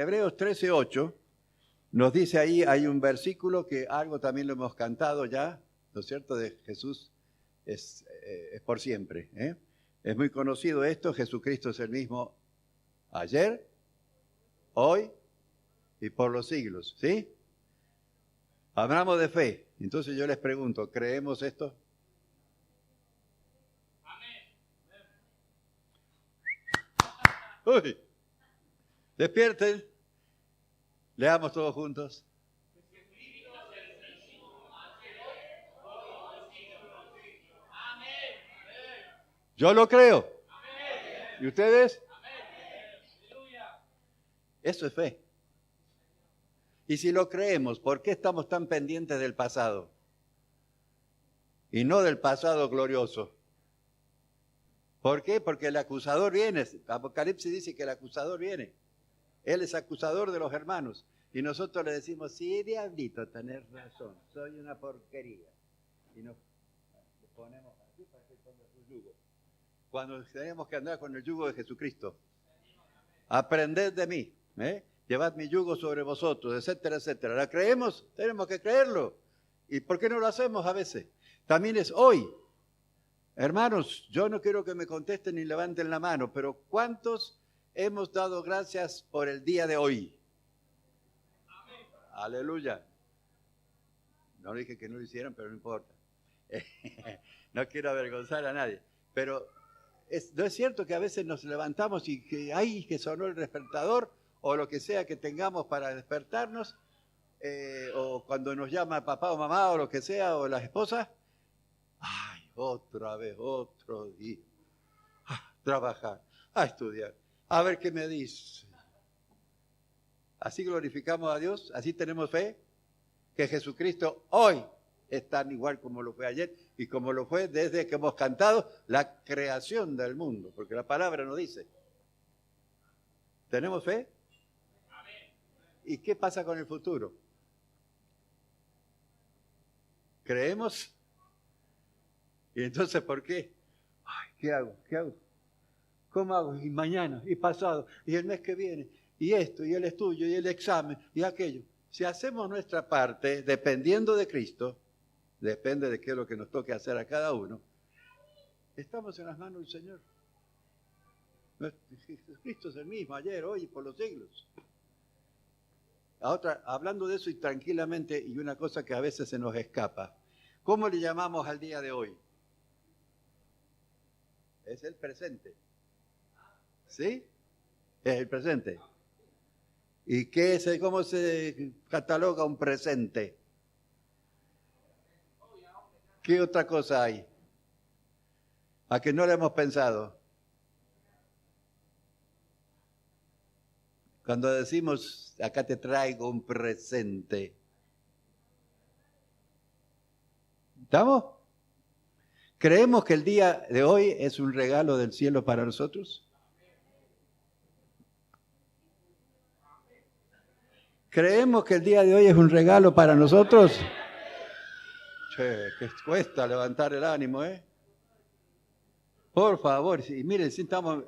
Hebreos 13:8 nos dice ahí, hay un versículo que algo también lo hemos cantado ya, ¿no es cierto? De Jesús es por siempre. Es muy conocido esto, Jesucristo es el mismo ayer, hoy y por los siglos, ¿sí? Hablamos de fe. Entonces yo les pregunto, ¿creemos esto? Uy, despierten, leamos todos juntos. Yo lo creo. ¿Y ustedes? Eso es fe. Y si lo creemos, ¿por qué estamos tan pendientes del pasado? Y no del pasado glorioso. ¿Por qué? Porque el acusador viene. Apocalipsis dice que el acusador viene. Él es acusador de los hermanos. Y nosotros le decimos, sí, diablito, tenés razón, soy una porquería. Y nos ponemos así para que ponga su yugo. Cuando tenemos que andar con el yugo de Jesucristo. Aprended de mí, llevad mi yugo sobre vosotros, etcétera, etcétera. ¿La creemos? Tenemos que creerlo. ¿Y por qué no lo hacemos a veces? También es hoy. Hermanos, yo no quiero que me contesten ni levanten la mano, pero ¿cuántos hemos dado gracias por el día de hoy? Amén. Aleluya. No dije que no lo hicieran, pero no importa. No quiero avergonzar a nadie. Pero ¿no es cierto que a veces nos levantamos y que ¡ay! Que sonó el despertador o lo que sea que tengamos para despertarnos, o cuando nos llama papá o mamá o lo que sea, o la esposa, ¡ay! Otra vez, otro día, trabajar, a estudiar, a ver qué me dice. Así glorificamos a Dios, así tenemos fe, que Jesucristo hoy es tan igual como lo fue ayer y como lo fue desde que hemos cantado la creación del mundo, porque la palabra nos dice. ¿Tenemos fe? ¿Y qué pasa con el futuro? ¿Creemos? ¿Y entonces por qué? Ay, ¿qué hago? ¿Qué hago? ¿Cómo hago? Y mañana, y pasado, y el mes que viene, y esto, y el estudio, y el examen, y aquello. Si hacemos nuestra parte, dependiendo de Cristo, depende de qué es lo que nos toque hacer a cada uno, estamos en las manos del Señor. Cristo es el mismo, ayer, hoy y por los siglos. Hablando de eso y tranquilamente, y una cosa que a veces se nos escapa, ¿cómo le llamamos al día de hoy? Es el presente. ¿Sí? Es el presente. ¿Y cómo se cataloga un presente? ¿Qué otra cosa hay? ¿A que no le hemos pensado? Cuando decimos, acá te traigo un presente. ¿Estamos? ¿Creemos que el día de hoy es un regalo del cielo para nosotros? ¿Creemos que el día de hoy es un regalo para nosotros? Che, que cuesta levantar el ánimo, ¿eh? Por favor, sí, miren, sí, estamos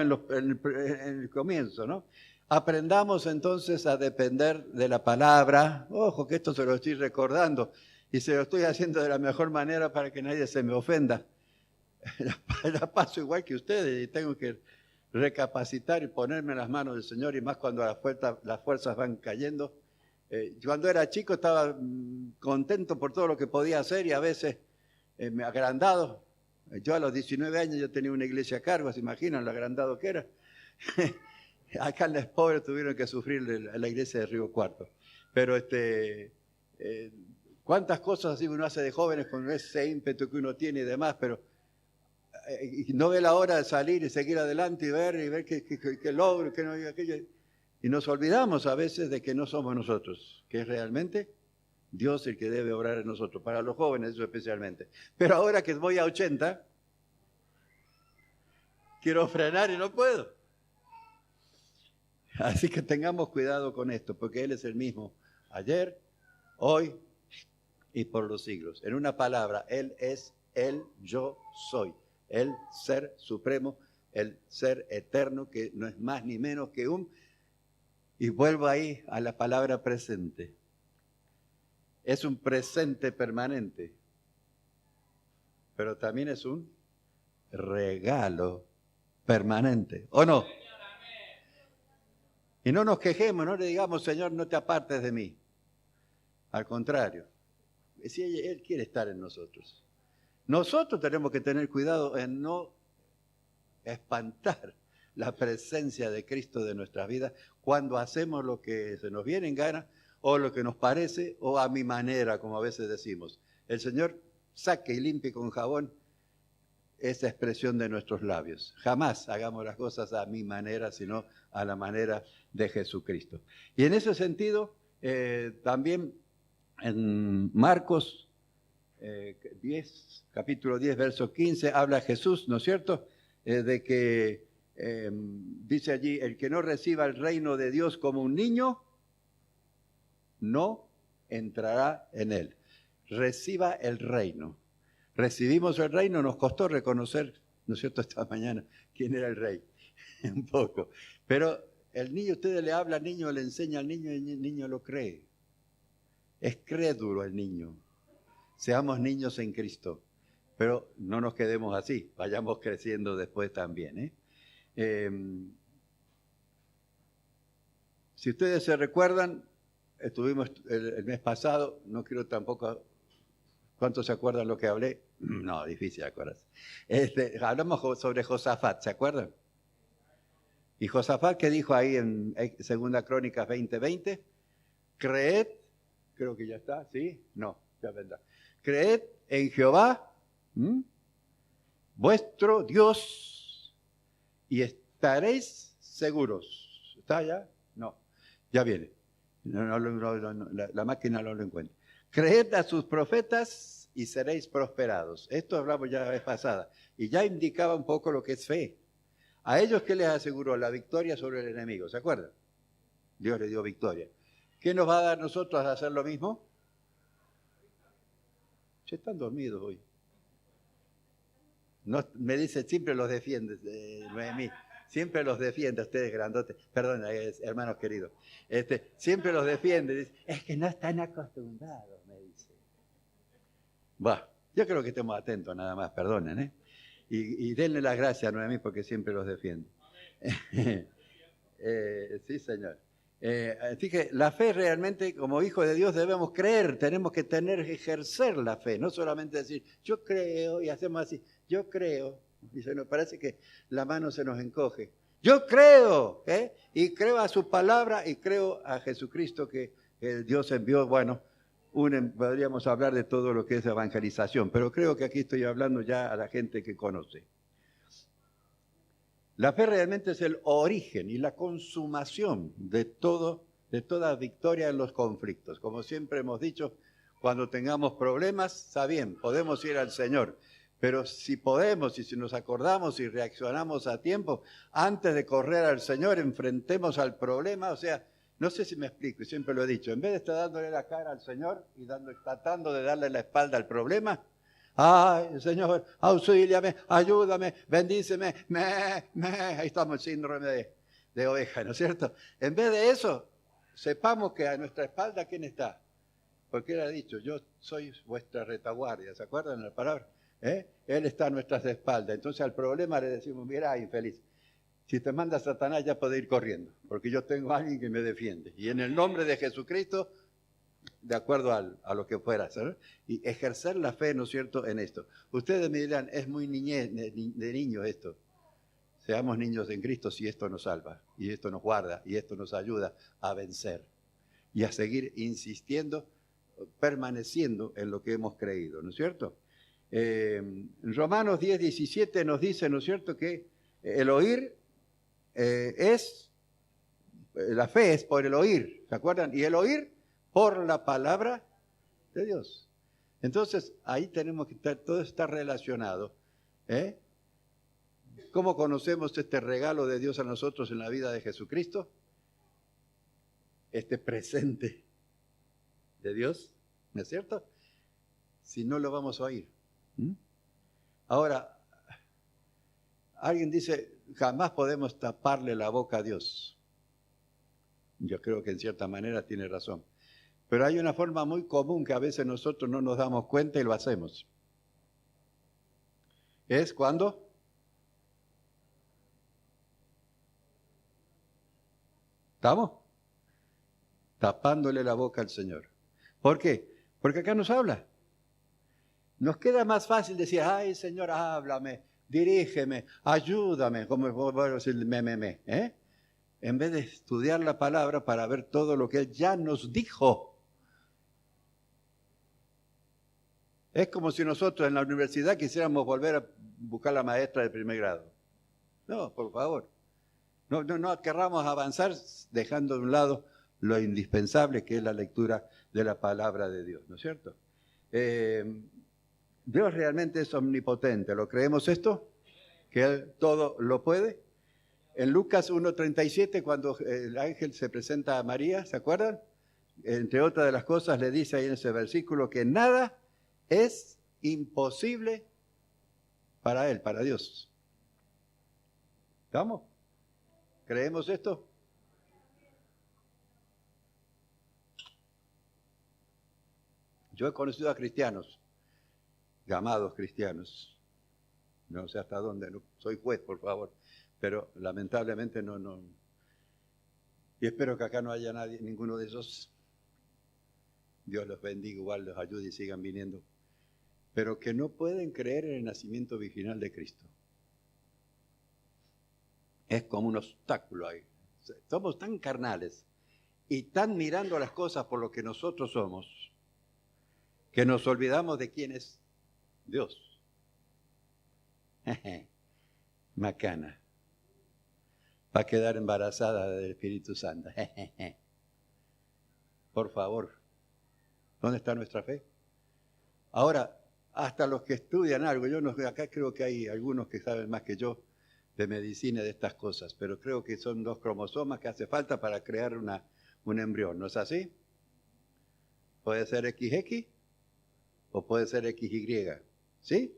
en el comienzo, ¿no? Aprendamos entonces a depender de la palabra. Ojo, que esto se lo estoy recordando y se lo estoy haciendo de la mejor manera para que nadie se me ofenda. La paso igual que ustedes y tengo que recapacitar y ponerme en las manos del Señor, y más cuando las fuerzas van cayendo. Cuando era chico estaba contento por todo lo que podía hacer y a veces me agrandado. Yo a los 19 años yo tenía una iglesia a cargo, ¿se imaginan lo agrandado que era? Acá en los pobres tuvieron que sufrir la iglesia de Río Cuarto. Pero cuántas cosas así uno hace de jóvenes con ese ímpetu que uno tiene y demás, pero y no ve la hora de salir y seguir adelante y ver qué logro, qué no aquello. Y nos olvidamos a veces de que no somos nosotros, que es realmente Dios el que debe obrar en nosotros, para los jóvenes eso especialmente. Pero ahora que voy a 80, quiero frenar y no puedo. Así que tengamos cuidado con esto, porque Él es el mismo ayer, hoy y por los siglos. En una palabra, Él es el yo soy, el ser supremo, el ser eterno, que no es más ni menos que un Y vuelvo ahí a la palabra presente. Es un presente permanente, pero también es un regalo permanente, ¿o no? Y no nos quejemos, no le digamos, Señor, no te apartes de mí. Al contrario, si Él quiere estar en nosotros. Nosotros tenemos que tener cuidado en no espantar la presencia de Cristo de nuestras vidas cuando hacemos lo que se nos viene en gana o lo que nos parece o a mi manera, como a veces decimos. El Señor saque y limpie con jabón esa expresión de nuestros labios. Jamás hagamos las cosas a mi manera, sino a la manera de Jesucristo. Y en ese sentido, también en Marcos 10, capítulo 10, verso 15, habla Jesús, ¿no es cierto?, de que dice allí, el que no reciba el reino de Dios como un niño, no entrará en él. Reciba el reino. Recibimos el reino, nos costó reconocer, ¿no es cierto?, esta mañana, quién era el rey, un poco. Pero el niño, ustedes le hablan al niño, le enseña al niño y el niño lo cree. Es crédulo el niño. Seamos niños en Cristo, pero no nos quedemos así, vayamos creciendo después también. Si ustedes se recuerdan, estuvimos el mes pasado, no quiero tampoco... ¿Cuántos se acuerdan lo que hablé? No, difícil acordarse. Hablamos sobre Josafat, ¿se acuerdan? Y Josafat, ¿qué dijo ahí en 2 Crónicas 20:20? Creed, creo que ya está, ¿sí? No, ya vendrá. Creed en Jehová, vuestro Dios, y estaréis seguros. ¿Está ya? No, ya viene. La máquina no lo encuentra. Creed a sus profetas y seréis prosperados. Esto hablamos ya la vez pasada. Y ya indicaba un poco lo que es fe. A ellos, ¿qué les aseguró? La victoria sobre el enemigo. ¿Se acuerdan? Dios les dio victoria. ¿Qué nos va a dar a nosotros a hacer lo mismo? Ya están dormidos hoy. No, me dice, siempre los defiende, Noemí. Siempre los defiende, ustedes grandotes. Perdón, hermanos queridos. Siempre los defiende. Dice, es que no están acostumbrados, me dice. Bueno, yo creo que estemos atentos nada más, perdonen, y denle las gracias a Noemí porque siempre los defiende. Sí, Señor. Así que la fe realmente, como hijos de Dios, debemos creer, tenemos que ejercer la fe, no solamente decir, yo creo, y hacemos así, yo creo, y se nos parece que la mano se nos encoge. Yo creo, y creo a su palabra y creo a Jesucristo que Dios envió. Bueno, podríamos hablar de todo lo que es evangelización, pero creo que aquí estoy hablando ya a la gente que conoce. La fe realmente es el origen y la consumación de toda victoria en los conflictos. Como siempre hemos dicho, cuando tengamos problemas, está bien, podemos ir al Señor. Pero si podemos y si nos acordamos y reaccionamos a tiempo, antes de correr al Señor, enfrentemos al problema. O sea, no sé si me explico, y siempre lo he dicho, en vez de estar dándole la cara al Señor y tratando de darle la espalda al problema, ay, Señor, auxíliame, ayúdame, bendíceme, ahí estamos el síndrome de oveja, ¿no es cierto? En vez de eso, sepamos que a nuestra espalda, ¿quién está? Porque él ha dicho, yo soy vuestra retaguardia, ¿se acuerdan de la palabra? Él está a nuestras espaldas. Entonces al problema le decimos, mira, infeliz, si te manda Satanás ya puede ir corriendo, porque yo tengo a alguien que me defiende. Y en el nombre de Jesucristo, de acuerdo a lo que fuera, ¿sabes? Y ejercer la fe, ¿no es cierto?, en esto. Ustedes me dirán, es muy de niño esto. Seamos niños en Cristo si esto nos salva, y esto nos guarda, y esto nos ayuda a vencer, y a seguir insistiendo, permaneciendo en lo que hemos creído, ¿no es cierto? Romanos 10:17 nos dice, ¿no es cierto?, que el oír la fe es por el oír, ¿se acuerdan? Y el oír por la palabra de Dios. Entonces, ahí tenemos que estar, todo está relacionado. ¿Cómo conocemos este regalo de Dios a nosotros en la vida de Jesucristo? Este presente de Dios, ¿no es cierto? Si no lo vamos a oír. Ahora, alguien dice, jamás podemos taparle la boca a Dios. Yo creo que en cierta manera tiene razón. Pero hay una forma muy común que a veces nosotros no nos damos cuenta y lo hacemos. Es cuando estamos tapándole la boca al Señor. ¿Por qué? Porque acá nos habla. Nos queda más fácil decir, ay Señor, háblame, dirígeme, ayúdame, como voy a decir me, ¿eh? En vez de estudiar la palabra para ver todo lo que Él ya nos dijo. Es como si nosotros en la universidad quisiéramos volver a buscar la maestra de primer grado. No, por favor. No querramos avanzar dejando de un lado lo indispensable que es la lectura de la palabra de Dios, ¿no es cierto? Dios realmente es omnipotente. ¿Lo creemos esto? ¿Que Él todo lo puede? En Lucas 1:37, cuando el ángel se presenta a María, ¿se acuerdan? Entre otras de las cosas le dice ahí en ese versículo que nada es imposible para Él, para Dios. ¿Estamos? ¿Creemos esto? Yo he conocido a cristianos, llamados cristianos, no sé hasta dónde, no soy juez, por favor, pero lamentablemente no. Y espero que acá no haya nadie, ninguno de esos. Dios los bendiga, igual los ayude y sigan viniendo. Pero que no pueden creer en el nacimiento virginal de Cristo. Es como un obstáculo ahí. Somos tan carnales y tan mirando las cosas por lo que nosotros somos, que nos olvidamos de quién es Dios. Macana. Va a quedar embarazada del Espíritu Santo. Por favor. ¿Dónde está nuestra fe? Ahora, hasta los que estudian algo, yo no, acá creo que hay algunos que saben más que yo de medicina y de estas cosas, pero creo que son 2 cromosomas que hace falta para crear un embrión, ¿no es así? Puede ser XX o puede ser XY, ¿sí?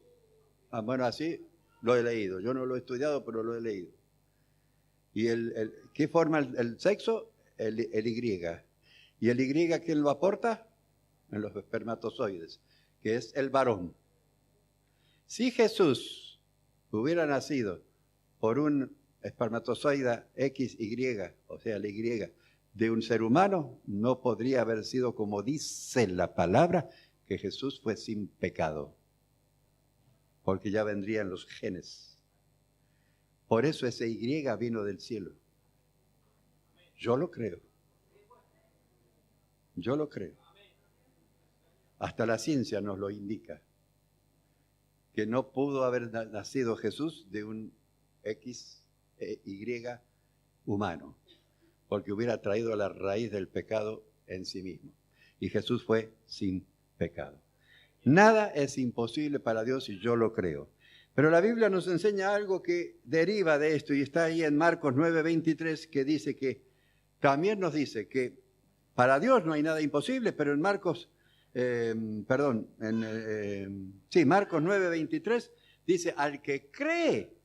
Bueno, así lo he leído, yo no lo he estudiado, pero lo he leído. ¿Y qué forma el sexo? El Y. ¿Y el Y quién lo aporta? En los espermatozoides, que es el varón. Si Jesús hubiera nacido por un espermatozoide XY, o sea, el Y, de un ser humano, no podría haber sido, como dice la palabra, que Jesús fue sin pecado, porque ya vendrían los genes. Por eso ese Y vino del cielo. Yo lo creo. Yo lo creo. Hasta la ciencia nos lo indica, que no pudo haber nacido Jesús de un XY humano, porque hubiera traído la raíz del pecado en sí mismo. Y Jesús fue sin pecado. Nada es imposible para Dios y yo lo creo. Pero la Biblia nos enseña algo que deriva de esto y está ahí en Marcos 9:23, que dice que, también nos dice que para Dios no hay nada imposible, pero en Marcos... Marcos 9:23 dice, al que cree,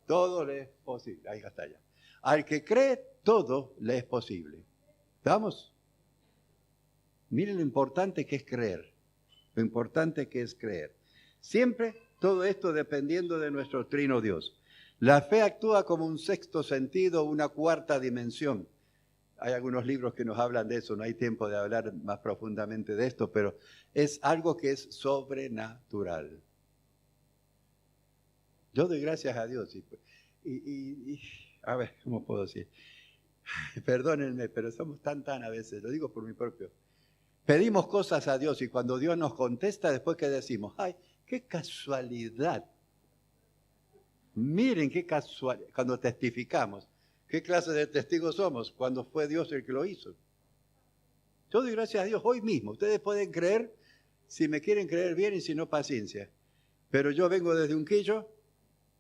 todo le es posible. Ahí está ya. Al que cree, todo le es posible. ¿Estamos? Miren lo importante que es creer. Lo importante que es creer. Siempre todo esto dependiendo de nuestro trino Dios. La fe actúa como un sexto sentido, una cuarta dimensión. Hay algunos libros que nos hablan de eso, no hay tiempo de hablar más profundamente de esto, pero es algo que es sobrenatural. Yo doy gracias a Dios. A ver, ¿cómo puedo decir? Perdónenme, pero somos tan a veces, lo digo por mi propio. Pedimos cosas a Dios y cuando Dios nos contesta, después que decimos, ¡ay, qué casualidad! Miren qué casualidad, cuando testificamos. ¿Qué clase de testigos somos? Cuando fue Dios el que lo hizo. Yo doy gracias a Dios hoy mismo. Ustedes pueden creer, si me quieren creer bien y si no, paciencia. Pero yo vengo desde Unquillo,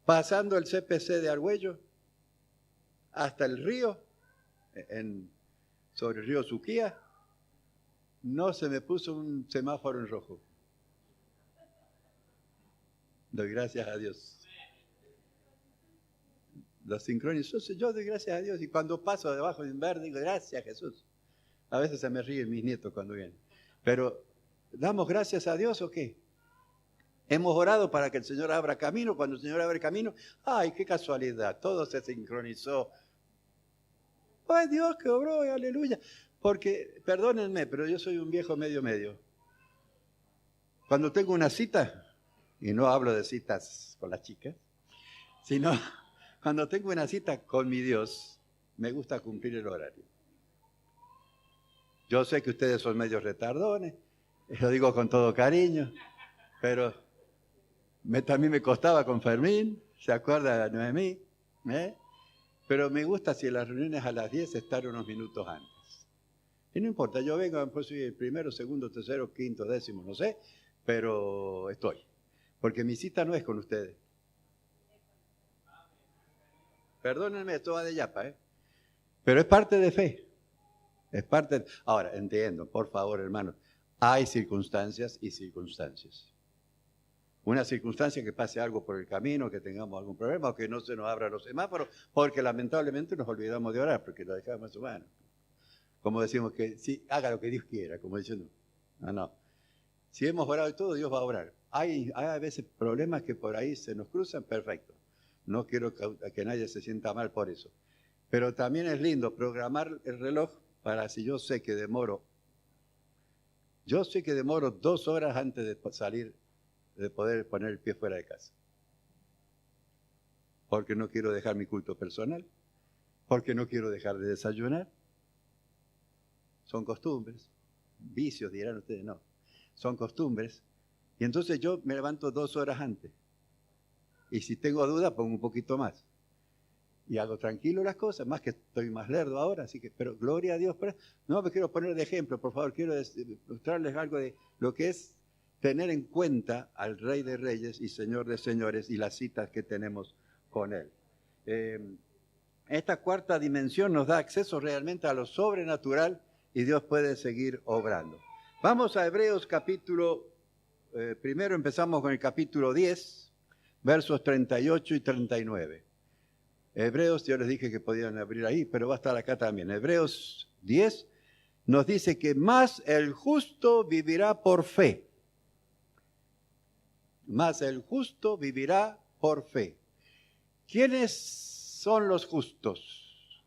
pasando el CPC de Argüello, hasta el río, sobre el río Suquía, no se me puso un semáforo en rojo. Doy gracias a Dios. Lo sincronizó. Yo doy gracias a Dios y cuando paso debajo de un verde digo, gracias Jesús. A veces se me ríen mis nietos cuando vienen. Pero, ¿damos gracias a Dios o qué? Hemos orado para que el Señor abra camino. Cuando el Señor abre camino, ¡ay, qué casualidad! Todo se sincronizó. ¡Ay, Dios que obró! ¡Aleluya! Porque, perdónenme, pero yo soy un viejo medio. Cuando tengo una cita, y no hablo de citas con las chicas, sino cuando tengo una cita con mi Dios, me gusta cumplir el horario. Yo sé que ustedes son medios retardones, lo digo con todo cariño, pero también me costaba con Fermín, ¿se acuerda de Noemí? Pero me gusta si en las reuniones a las 10 estar unos minutos antes. Y no importa, yo vengo, pues soy el primero, segundo, tercero, quinto, décimo, no sé, pero estoy. Porque mi cita no es con ustedes. Perdónenme, esto va de yapa, pero es parte de fe. Es parte de... Ahora, entiendo, por favor, hermanos, hay circunstancias y circunstancias. Una circunstancia que pase algo por el camino, que tengamos algún problema, o que no se nos abran los semáforos, porque lamentablemente nos olvidamos de orar, porque lo dejamos en manos. Como decimos que sí, haga lo que Dios quiera, como diciendo, no. Si hemos orado y todo, Dios va a orar. Hay a veces problemas que por ahí se nos cruzan, perfecto. No quiero que nadie se sienta mal por eso. Pero también es lindo programar el reloj para si yo sé que demoro 2 horas antes de salir, de poder poner el pie fuera de casa. Porque no quiero dejar mi culto personal, porque no quiero dejar de desayunar. Son costumbres, vicios dirán ustedes, no, son costumbres. Y entonces yo me levanto 2 horas antes. Y si tengo duda, pongo un poquito más. Y hago tranquilo las cosas, más que estoy más lerdo ahora, así que, pero gloria a Dios. No me quiero poner de ejemplo, por favor, quiero mostrarles algo de lo que es tener en cuenta al Rey de Reyes y Señor de Señores y las citas que tenemos con Él. Esta cuarta dimensión nos da acceso realmente a lo sobrenatural y Dios puede seguir obrando. Vamos a Hebreos capítulo, primero empezamos con el capítulo 10, versos 38 y 39. Hebreos, yo les dije que podían abrir ahí, pero va a estar acá también. Hebreos 10 nos dice que más el justo vivirá por fe. Más el justo vivirá por fe. ¿Quiénes son los justos?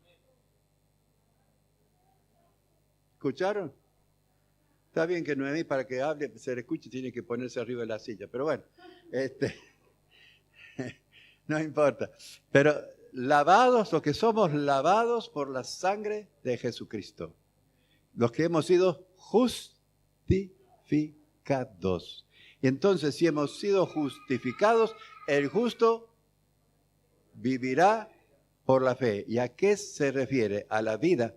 ¿Escucharon? Está bien que Noemí para que hable, se le escuche, tiene que ponerse arriba de la silla, pero bueno, no importa. Pero lavados, los que somos lavados por la sangre de Jesucristo, los que hemos sido justificados. Y entonces, si hemos sido justificados, el justo vivirá por la fe. ¿Y a qué se refiere? A la vida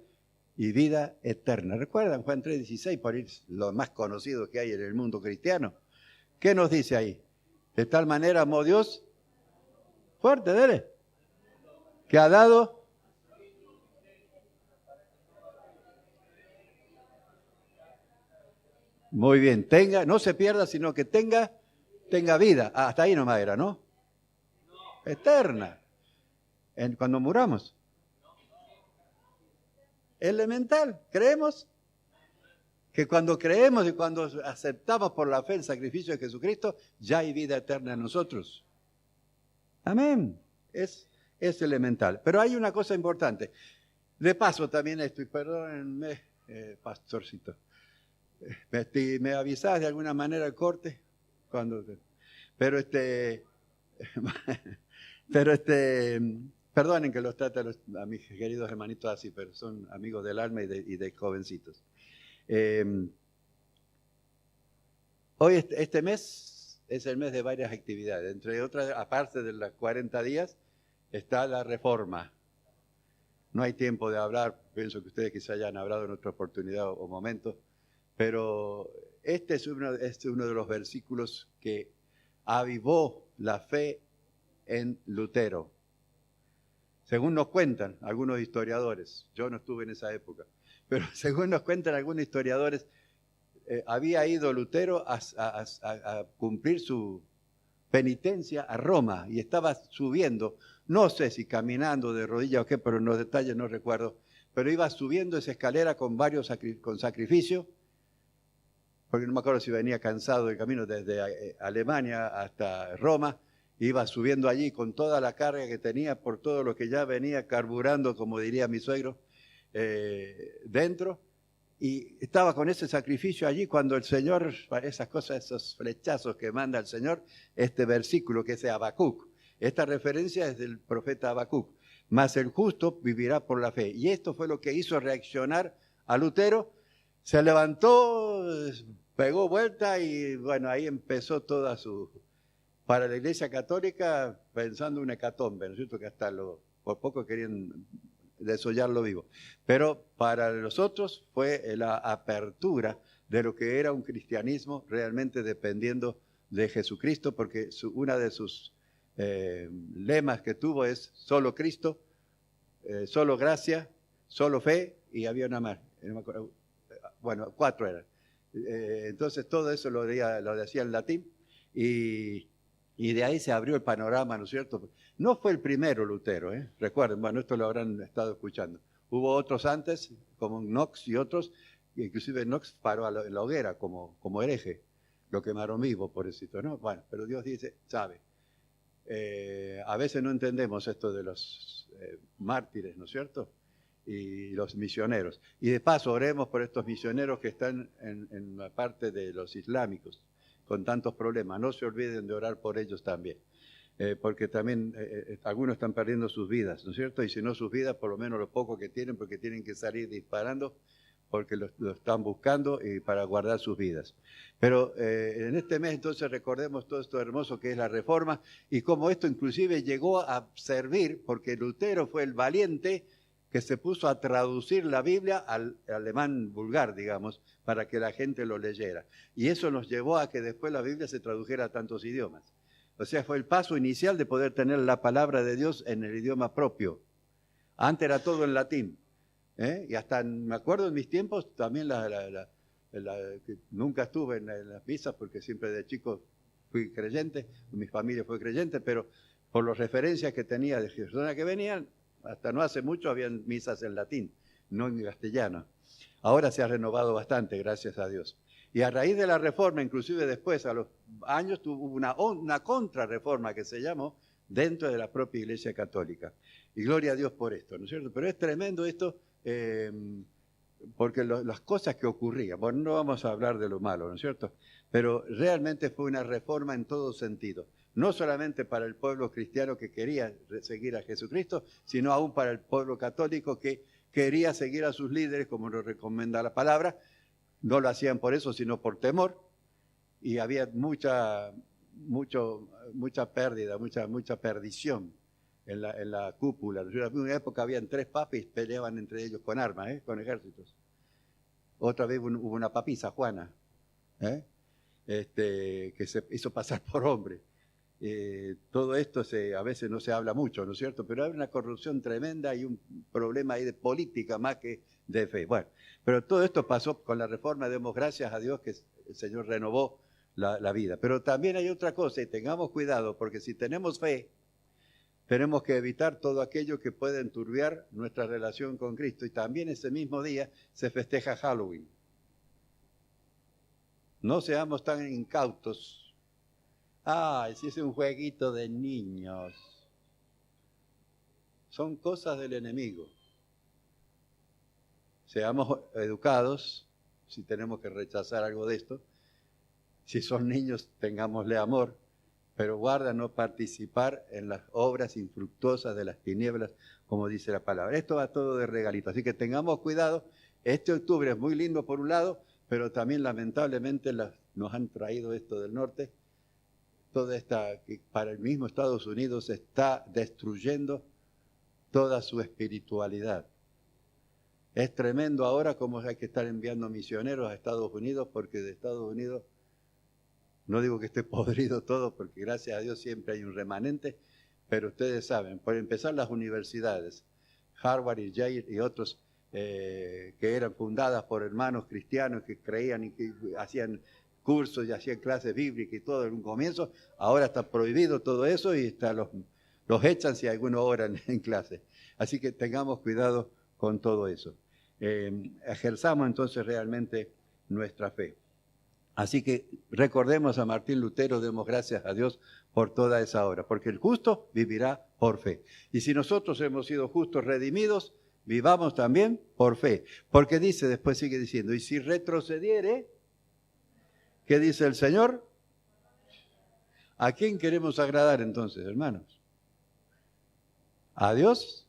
y vida eterna. ¿Recuerdan Juan 3:16, por ir lo más conocido que hay en el mundo cristiano? ¿Qué nos dice ahí? De tal manera amó Dios, fuerte, dele, que ha dado muy bien, no se pierda, sino que tenga vida. Hasta ahí nomás era, ¿no? Eterna. Cuando muramos. Elemental, ¿creemos? Que cuando creemos y cuando aceptamos por la fe el sacrificio de Jesucristo, ya hay vida eterna en nosotros. Amén. Es elemental. Pero hay una cosa importante. De paso también estoy, perdónenme, pastorcito. ¿Me avisás de alguna manera el corte? Perdonen que los trate a mis queridos hermanitos así, pero son amigos del alma y de jovencitos. Hoy este mes es el mes de varias actividades, entre otras, aparte de los 40 días, está la reforma. No hay tiempo de hablar, pienso que ustedes quizá hayan hablado en otra oportunidad o momento, pero este es uno de los versículos que avivó la fe en Lutero. Según nos cuentan algunos historiadores, yo no estuve en esa época, pero según nos cuentan algunos historiadores, había ido Lutero a cumplir penitencia a Roma y estaba subiendo, no sé si caminando de rodillas o qué, pero en los detalles no recuerdo, pero iba subiendo esa escalera con con sacrificio, porque no me acuerdo si venía cansado del camino desde Alemania hasta Roma, iba subiendo allí con toda la carga que tenía por todo lo que ya venía carburando, como diría mi suegro, dentro, y estaba con ese sacrificio allí cuando el Señor, esas cosas, esos flechazos que manda el Señor, este versículo que es de Habacuc, esta referencia es del profeta Habacuc, mas el justo vivirá por la fe, y esto fue lo que hizo reaccionar a Lutero. Se levantó, pegó vuelta y bueno, ahí empezó toda para la Iglesia Católica, pensando una hecatombe, ¿no es cierto? Que hasta por poco querían desollarlo vivo. Pero para los otros fue la apertura de lo que era un cristianismo realmente dependiendo de Jesucristo, porque una de sus lemas que tuvo es solo Cristo, solo gracia, solo fe, y había una más, no me acuerdo, bueno, 4 eran. Entonces todo eso lo decía en latín, y de ahí se abrió el panorama, ¿no es cierto? No fue el primero Lutero, recuerden, bueno, esto lo habrán estado escuchando. Hubo otros antes, como Knox y otros, inclusive Knox paró en la hoguera como hereje, lo quemaron vivo, pobrecito, ¿no? Bueno, pero Dios dice, sabe. A veces no entendemos esto de los mártires, ¿no es cierto? Y los misioneros. Y de paso oremos por estos misioneros que están en la parte de los islámicos, con tantos problemas. No se olviden de orar por ellos también, porque también algunos están perdiendo sus vidas, ¿no es cierto? Y si no sus vidas, por lo menos lo poco que tienen, porque tienen que salir disparando, porque lo están buscando y para guardar sus vidas. Pero en este mes entonces recordemos todo esto hermoso que es la Reforma y cómo esto inclusive llegó a servir, porque Lutero fue el valiente que se puso a traducir la Biblia al alemán vulgar, digamos, para que la gente lo leyera. Y eso nos llevó a que después la Biblia se tradujera a tantos idiomas. O sea, fue el paso inicial de poder tener la palabra de Dios en el idioma propio. Antes era todo en latín. Y hasta, me acuerdo en mis tiempos, también que nunca estuve en las misas, porque siempre de chico fui creyente, mi familia fue creyente, pero por las referencias que tenía de personas que venían, hasta no hace mucho habían misas en latín, no en castellano. Ahora se ha renovado bastante, gracias a Dios. Y a raíz de la reforma, inclusive después, a los años, tuvo una contrarreforma que se llamó dentro de la propia Iglesia Católica. Y gloria a Dios por esto, ¿no es cierto? Pero es tremendo esto, porque las cosas que ocurrían, bueno, no vamos a hablar de lo malo, ¿no es cierto? Pero realmente fue una reforma en todo sentido. No solamente para el pueblo cristiano que quería seguir a Jesucristo, sino aún para el pueblo católico que quería seguir a sus líderes, como nos recomienda la palabra. No lo hacían por eso, sino por temor. Y había mucha pérdida, mucha perdición en la cúpula. En una época habían 3 papas y peleaban entre ellos con armas, con ejércitos. Otra vez hubo una papisa, Juana, que se hizo pasar por hombre. Todo esto a veces no se habla mucho, ¿no es cierto? Pero hay una corrupción tremenda y un problema ahí de política más que de fe. Bueno, pero todo esto pasó con la reforma, demos gracias a Dios que el Señor renovó la vida. Pero también hay otra cosa, y tengamos cuidado, porque si tenemos fe, tenemos que evitar todo aquello que pueda enturbiar nuestra relación con Cristo. Y también ese mismo día se festeja Halloween. No seamos tan incautos. Si es un jueguito de niños. Son cosas del enemigo. Seamos educados, si tenemos que rechazar algo de esto. Si son niños, tengámosle amor, pero guarda no participar en las obras infructuosas de las tinieblas, como dice la palabra. Esto va todo de regalito, así que tengamos cuidado. Este octubre es muy lindo por un lado, pero también lamentablemente nos han traído esto del norte. Toda que para el mismo Estados Unidos está destruyendo toda su espiritualidad. Es tremendo ahora cómo hay que estar enviando misioneros a Estados Unidos, porque de Estados Unidos, no digo que esté podrido todo, porque gracias a Dios siempre hay un remanente, pero ustedes saben, por empezar las universidades, Harvard y Yale y otros, que eran fundadas por hermanos cristianos que creían y que hacían cursos y hacían clases bíblicas y todo en un comienzo. Ahora está prohibido todo eso y los echan si algunos oran en clase. Así que tengamos cuidado con todo eso. Ejerzamos entonces realmente nuestra fe. Así que recordemos a Martín Lutero, demos gracias a Dios por toda esa obra, porque el justo vivirá por fe. Y si nosotros hemos sido justos, redimidos, vivamos también por fe. Porque dice, después sigue diciendo, y si retrocediere, ¿qué dice el Señor? ¿A quién queremos agradar entonces, hermanos? ¿A Dios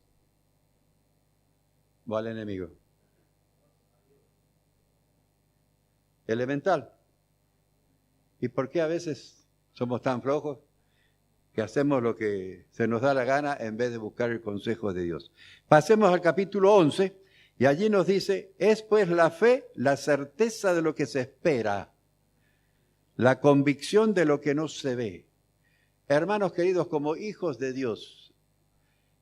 o al enemigo? Elemental. ¿Y por qué a veces somos tan flojos que hacemos lo que se nos da la gana en vez de buscar el consejo de Dios? Pasemos al capítulo 11 y allí nos dice, es pues la fe la certeza de lo que se espera, la convicción de lo que no se ve. Hermanos queridos, como hijos de Dios,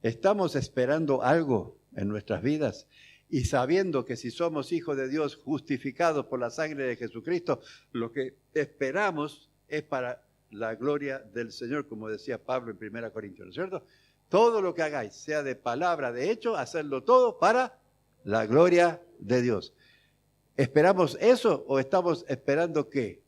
¿estamos esperando algo en nuestras vidas? Y sabiendo que si somos hijos de Dios justificados por la sangre de Jesucristo, lo que esperamos es para la gloria del Señor, como decía Pablo en 1 Corintios, ¿no es cierto? Todo lo que hagáis, sea de palabra, de hecho, hacerlo todo para la gloria de Dios. ¿Esperamos eso o estamos esperando qué?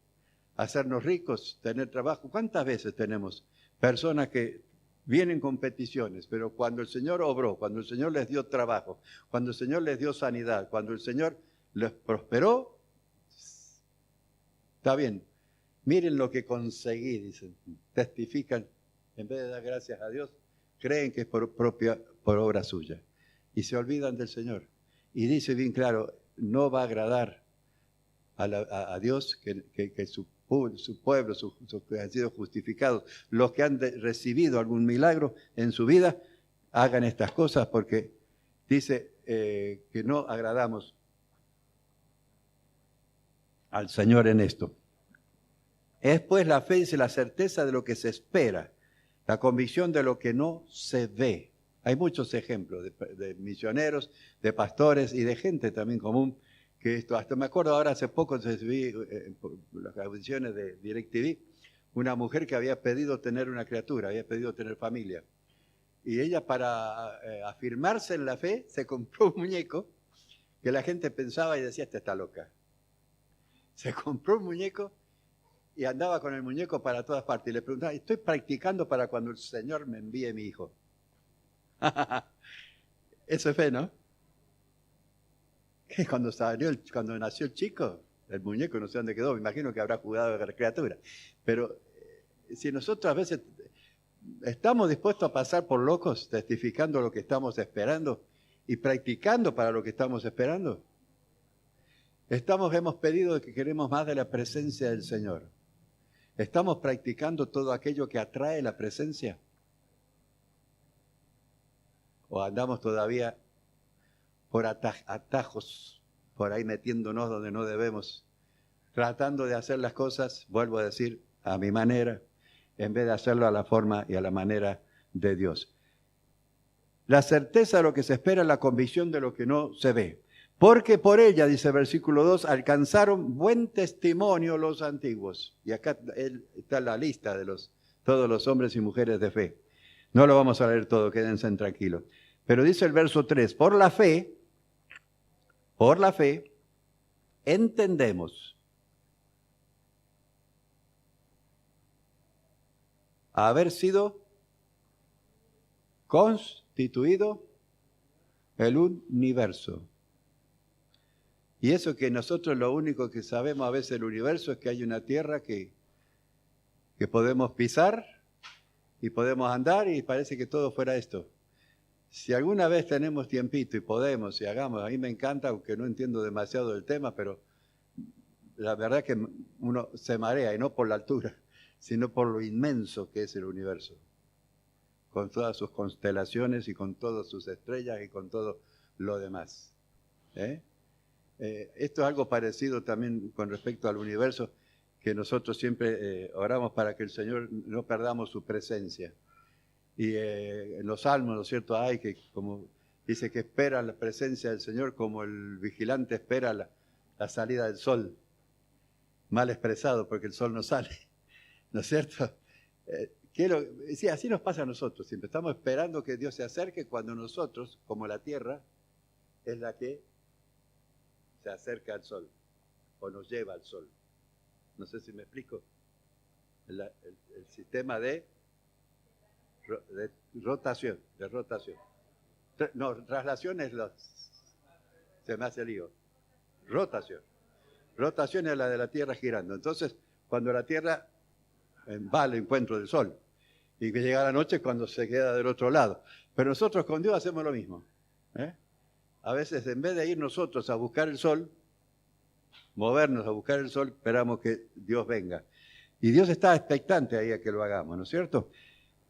Hacernos ricos, tener trabajo. ¿Cuántas veces tenemos personas que vienen con peticiones, pero cuando el Señor obró, cuando el Señor les dio trabajo, cuando el Señor les dio sanidad, cuando el Señor les prosperó, está bien, miren lo que conseguí, dicen, testifican, en vez de dar gracias a Dios, creen que es por obra suya, y se olvidan del Señor. Y dice bien claro, no va a agradar a Dios que su pueblo, que han sido justificados, los que han recibido algún milagro en su vida, hagan estas cosas porque dice que no agradamos al Señor en esto. Es pues la fe, dice, la certeza de lo que se espera, la convicción de lo que no se ve. Hay muchos ejemplos de misioneros, de pastores y de gente también común que esto, hasta me acuerdo ahora hace poco vi por las audiciones de DirecTV, una mujer que había pedido tener una criatura, había pedido tener familia. Y ella para afirmarse en la fe se compró un muñeco que la gente pensaba y decía, esta está loca. Se compró un muñeco y andaba con el muñeco para todas partes. Y le preguntaba, estoy practicando para cuando el Señor me envíe mi hijo. Eso es fe, ¿no? Cuando nació el chico, el muñeco no sé dónde quedó, me imagino que habrá jugado de la criatura. Pero si nosotros a veces estamos dispuestos a pasar por locos testificando lo que estamos esperando y practicando para lo que estamos esperando, hemos pedido que queremos más de la presencia del Señor. ¿Estamos practicando todo aquello que atrae la presencia? ¿O andamos todavía por atajos, por ahí metiéndonos donde no debemos, tratando de hacer las cosas, vuelvo a decir, a mi manera, en vez de hacerlo a la forma y a la manera de Dios? La certeza de lo que se espera, la convicción de lo que no se ve. Porque por ella, dice el versículo 2, alcanzaron buen testimonio los antiguos. Y acá está la lista de todos los hombres y mujeres de fe. No lo vamos a leer todo, quédense tranquilos. Pero dice el verso 3, por la fe, entendemos haber sido constituido el universo. Y eso que nosotros lo único que sabemos a veces del universo es que hay una tierra que podemos pisar y podemos andar y parece que todo fuera esto. Si alguna vez tenemos tiempito y podemos y hagamos, a mí me encanta, aunque no entiendo demasiado del tema, pero la verdad que uno se marea, y no por la altura, sino por lo inmenso que es el universo, con todas sus constelaciones y con todas sus estrellas y con todo lo demás. Esto es algo parecido también con respecto al universo, que nosotros siempre oramos para que el Señor no perdamos su presencia. Y en los Salmos, ¿no es cierto? Hay que, como dice, que espera la presencia del Señor como el vigilante espera la salida del sol. mal expresado porque el sol no sale, ¿no es cierto? Sí, así nos pasa a nosotros, siempre estamos esperando que Dios se acerque cuando nosotros, como la tierra, es la que se acerca al sol o nos lleva al sol. No sé si me explico. El sistema de rotación. No, traslación es se me hace lío. Rotación. Rotación es la de la Tierra girando. Entonces, cuando la Tierra va al encuentro del Sol, y que llega la noche cuando se queda del otro lado. Pero nosotros con Dios hacemos lo mismo. A veces, en vez de ir nosotros a buscar el Sol, movernos a buscar el Sol, esperamos que Dios venga. Y Dios está expectante ahí a que lo hagamos, ¿no es cierto?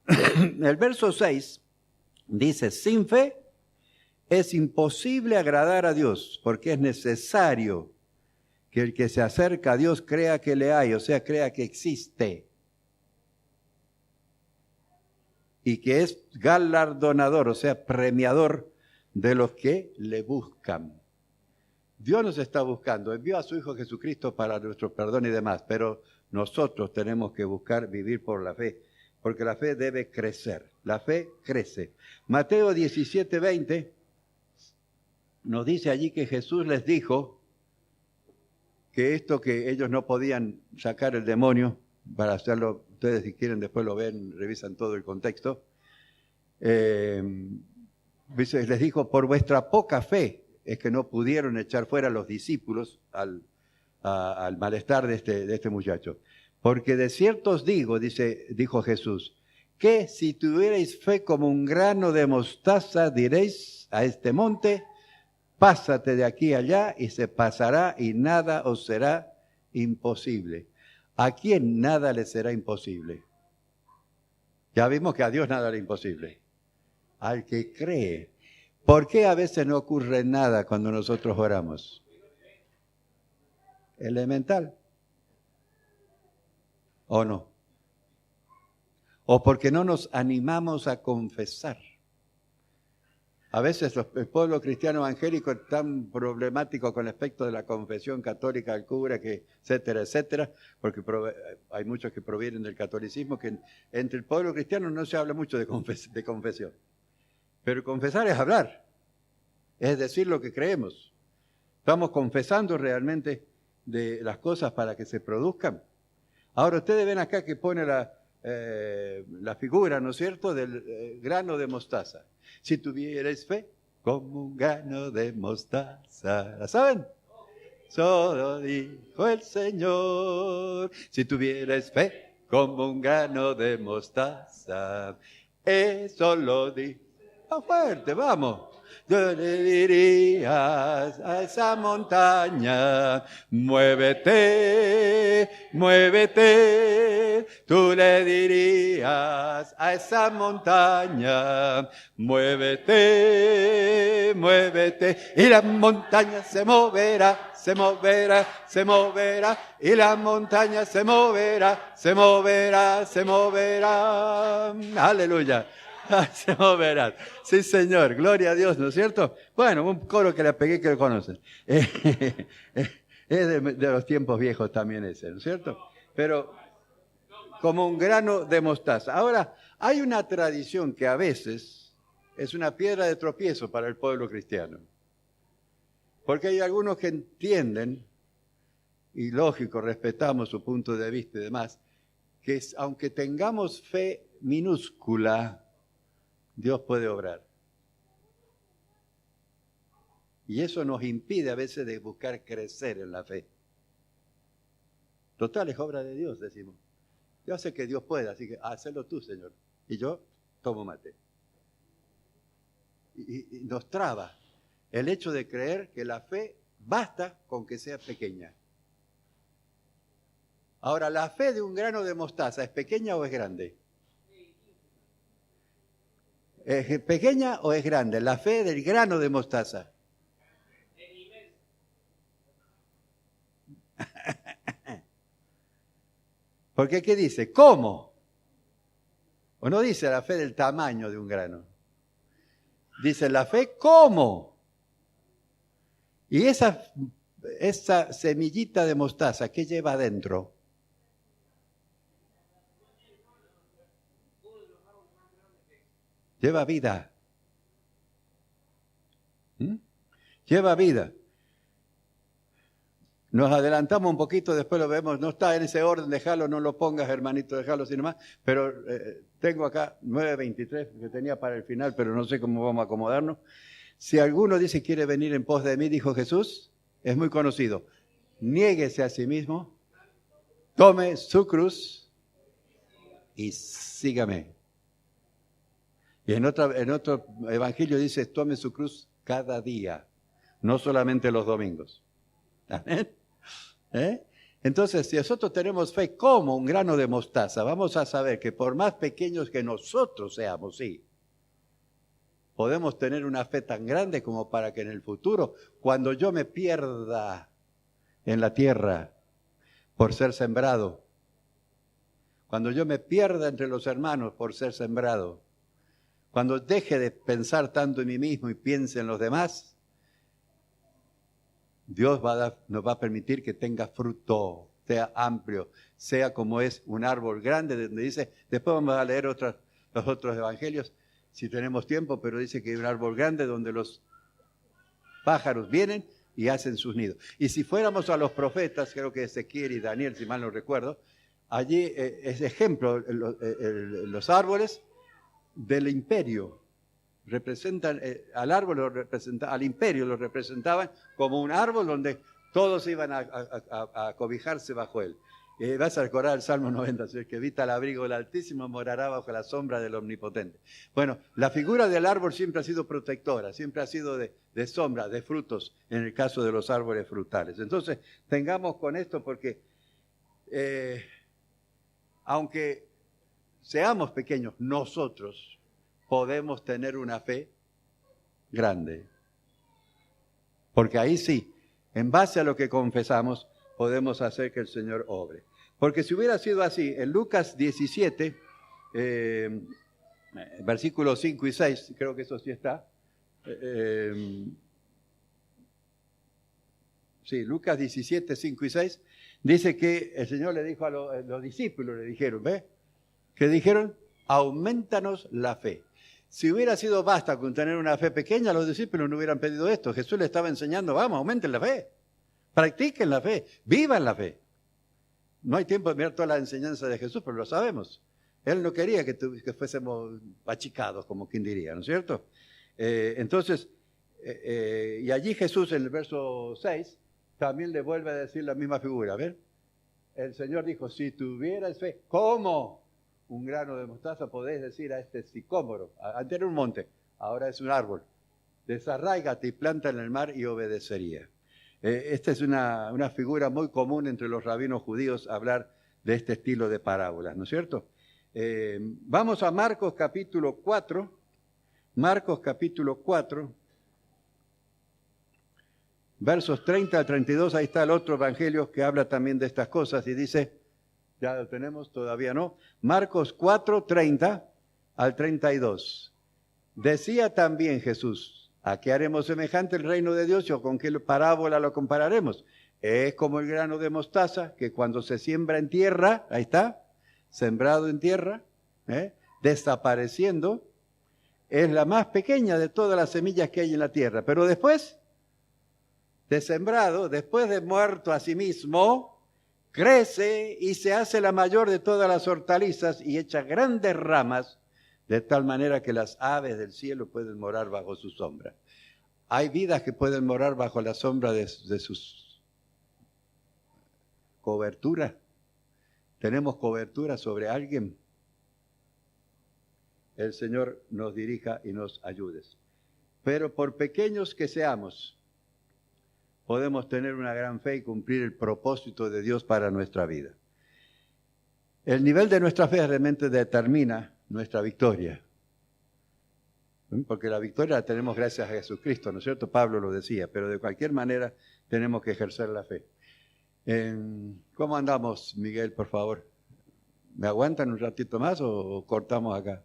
El verso 6 dice, sin fe es imposible agradar a Dios, porque es necesario que el que se acerca a Dios crea que le hay, o sea, crea que existe. Y que es galardonador, o sea, premiador de los que le buscan. Dios nos está buscando, envió a su Hijo Jesucristo para nuestro perdón y demás, pero nosotros tenemos que buscar vivir por la fe, porque la fe debe crecer, la fe crece. Mateo 17:20 nos dice allí que Jesús les dijo que esto que ellos no podían sacar el demonio, para hacerlo, ustedes si quieren después lo ven, revisan todo el contexto, les dijo, por vuestra poca fe es que no pudieron echar fuera a los discípulos al malestar de este muchacho. Porque de cierto os digo, dijo Jesús, que si tuvierais fe como un grano de mostaza, diréis a este monte, pásate de aquí allá y se pasará y nada os será imposible. ¿A quién nada le será imposible? Ya vimos que a Dios nada le es imposible. Al que cree. ¿Por qué a veces no ocurre nada cuando nosotros oramos? Elemental. ¿O no? O porque no nos animamos a confesar. A veces el pueblo cristiano evangélico es tan problemático con respecto de la confesión católica del cura, que etcétera, etcétera, porque hay muchos que provienen del catolicismo, que entre el pueblo cristiano no se habla mucho de confesión. Pero confesar es hablar, es decir lo que creemos. Estamos confesando realmente de las cosas para que se produzcan. Ahora ustedes ven acá que pone la figura, ¿no es cierto?, del grano de mostaza. Si tuvierais fe como un grano de mostaza. ¿La saben? Solo dijo el Señor. Si tuvierais fe como un grano de mostaza. Eso lo dijo. Fuerte, vamos. Tú le dirías a esa montaña, muévete, muévete. Tú le dirías a esa montaña, muévete, muévete. Y la montaña se moverá, se moverá, se moverá. Y la montaña se moverá, se moverá, se moverá. Aleluya. Se moverá. Sí, Señor. Gloria a Dios, ¿no es cierto? Bueno, un coro que le pegué que lo conocen. Es de los tiempos viejos también ese, ¿no es cierto? Pero como un grano de mostaza. Ahora, hay una tradición que a veces es una piedra de tropiezo para el pueblo cristiano. Porque hay algunos que entienden, y lógico, respetamos su punto de vista y demás, que aunque tengamos fe minúscula, Dios puede obrar. Y eso nos impide a veces de buscar crecer en la fe. Total, es obra de Dios, decimos. Yo sé que Dios puede, así que hazlo tú, Señor. Y yo tomo mate. Y nos traba el hecho de creer que la fe basta con que sea pequeña. Ahora, ¿la fe de un grano de mostaza es pequeña o es grande? ¿Es pequeña o es grande? La fe del grano de mostaza. Porque ¿qué dice? ¿Cómo? O no dice la fe del tamaño de un grano. Dice la fe ¿cómo? Y esa esa semillita de mostaza, ¿qué lleva adentro? Lleva vida. ¿Mm? Lleva vida. Nos adelantamos un poquito, después lo vemos, no está en ese orden, déjalo, no lo pongas, hermanito, déjalo sin más, pero tengo acá 9:23 que tenía para el final, pero no sé cómo vamos a acomodarnos. Si alguno dice quiere venir en pos de mí, dijo Jesús, es muy conocido, niéguese a sí mismo, tome su cruz y sígame. Y en otro evangelio dice, tome su cruz cada día, no solamente los domingos. ¿Amén? Entonces, si nosotros tenemos fe como un grano de mostaza, vamos a saber que por más pequeños que nosotros seamos, sí, podemos tener una fe tan grande como para que en el futuro, cuando yo me pierda en la tierra por ser sembrado, cuando yo me pierda entre los hermanos por ser sembrado, cuando deje de pensar tanto en mí mismo y piense en los demás, Dios nos va a permitir que tenga fruto, sea amplio, sea como es un árbol grande, donde dice, después vamos a leer los otros evangelios, si tenemos tiempo, pero dice que hay un árbol grande donde los pájaros vienen y hacen sus nidos. Y si fuéramos a los profetas, creo que Ezequiel y Daniel, si mal no recuerdo, allí es ejemplo, los árboles del imperio. Representan al árbol, al imperio lo representaban como un árbol donde todos iban a cobijarse bajo él. Vas a recordar el Salmo 90, el que evita el abrigo del Altísimo morará bajo la sombra del Omnipotente. Bueno, la figura del árbol siempre ha sido protectora, siempre ha sido de sombra, de frutos, en el caso de los árboles frutales. Entonces, tengamos con esto porque, aunque seamos pequeños, nosotros podemos tener una fe grande. Porque ahí sí, en base a lo que confesamos, podemos hacer que el Señor obre. Porque si hubiera sido así, en Lucas 17, versículos 5 y 6, creo que eso sí está. Sí, Lucas 17, 5 y 6, dice que el Señor le dijo a los discípulos, le dijeron, ¿ves? Que dijeron, aumentanos la fe. Si hubiera sido basta con tener una fe pequeña, los discípulos no hubieran pedido esto. Jesús le estaba enseñando, vamos, aumenten la fe, practiquen la fe, vivan la fe. No hay tiempo de mirar toda la enseñanza de Jesús, pero lo sabemos. Él no quería que fuésemos achicados, como quien diría, ¿no es cierto? Entonces, y allí Jesús en el verso 6 también le vuelve a decir la misma figura. A ver, el Señor dijo, si tuvieras fe, ¿cómo? Un grano de mostaza, podéis decir a este sicómoro, antes era un monte, ahora es un árbol, desarráigate y planta en el mar y obedecería. Esta es una figura muy común entre los rabinos judíos, hablar de este estilo de parábolas, ¿no es cierto? Vamos a Marcos capítulo 4, versos 30 al 32, ahí está el otro evangelio que habla también de estas cosas y dice, ¿ya lo tenemos? Todavía no. Marcos 4, 30 al 32. Decía también Jesús, ¿a qué haremos semejante el reino de Dios o con qué parábola lo compararemos? Es como el grano de mostaza que cuando se siembra en tierra, ahí está, sembrado en tierra, desapareciendo, es la más pequeña de todas las semillas que hay en la tierra. Pero después de sembrado, después de muerto a sí mismo, crece y se hace la mayor de todas las hortalizas y echa grandes ramas, de tal manera que las aves del cielo pueden morar bajo su sombra. Hay vidas que pueden morar bajo la sombra de sus coberturas. ¿Tenemos cobertura sobre alguien? El Señor nos dirija y nos ayude. Pero por pequeños que seamos, podemos tener una gran fe y cumplir el propósito de Dios para nuestra vida. El nivel de nuestra fe realmente determina nuestra victoria. Porque la victoria la tenemos gracias a Jesucristo, ¿no es cierto? Pablo lo decía, pero de cualquier manera tenemos que ejercer la fe. ¿Cómo andamos, Miguel, por favor? ¿Me aguantan un ratito más o cortamos acá?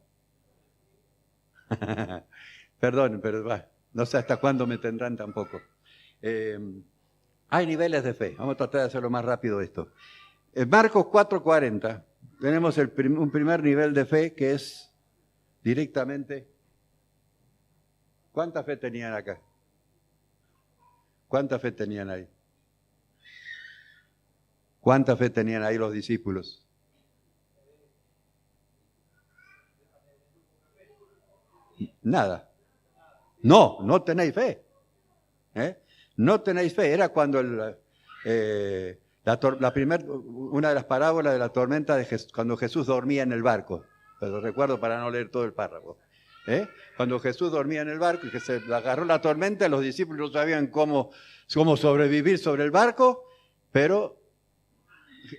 Perdón, pero no sé hasta cuándo me tendrán tampoco. Hay niveles de fe. Vamos a tratar de hacerlo más rápido esto. En Marcos 4:40 tenemos un primer nivel de fe que es directamente. ¿Cuánta fe tenían acá? ¿Cuánta fe tenían ahí? ¿Cuánta fe tenían ahí los discípulos? Nada. No tenéis fe. No tenéis fe. Era cuando una de las parábolas de la tormenta cuando Jesús dormía en el barco. Lo recuerdo para no leer todo el párrafo. Cuando Jesús dormía en el barco y que se agarró la tormenta, los discípulos no sabían cómo sobrevivir sobre el barco, pero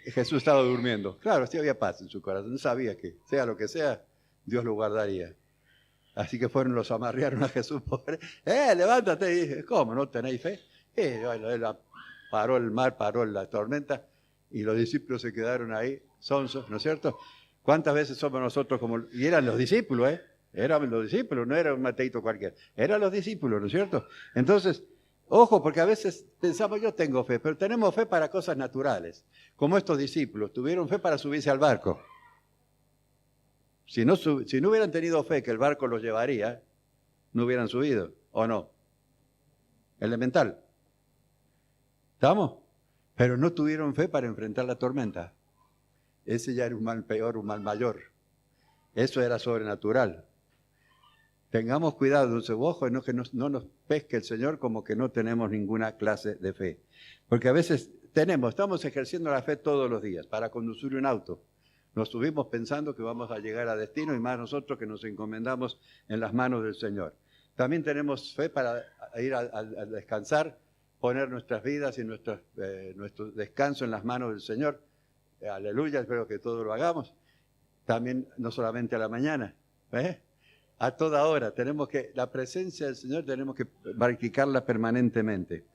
Jesús estaba durmiendo. Claro, sí había paz en su corazón, sabía que sea lo que sea, Dios lo guardaría. Así que los amarrearon a Jesús, pobre. Levántate. Y dije, ¿cómo? ¿No tenéis fe? Paró el mar, paró la tormenta y los discípulos se quedaron ahí, sonsos, ¿no es cierto? ¿Cuántas veces somos nosotros como... Y eran los discípulos, Eran los discípulos, no era un Mateito cualquiera. Eran los discípulos, ¿no es cierto? Entonces, ojo, porque a veces pensamos, yo tengo fe, pero tenemos fe para cosas naturales. Como estos discípulos, tuvieron fe para subirse al barco. Si no hubieran tenido fe que el barco los llevaría, no hubieran subido, ¿o no? Elemental. ¿Estamos? Pero no tuvieron fe para enfrentar la tormenta. Ese ya era un mal peor, un mal mayor. Eso era sobrenatural. Tengamos cuidado, ojo, que no nos pesque el Señor como que no tenemos ninguna clase de fe. Porque a veces estamos ejerciendo la fe todos los días para conducir un auto. Nos subimos pensando que vamos a llegar a destino y más nosotros que nos encomendamos en las manos del Señor. También tenemos fe para ir a descansar, poner nuestras vidas y nuestro descanso en las manos del Señor. Aleluya, espero que todos lo hagamos. También, no solamente a la mañana, a toda hora. La presencia del Señor tenemos que practicarla permanentemente.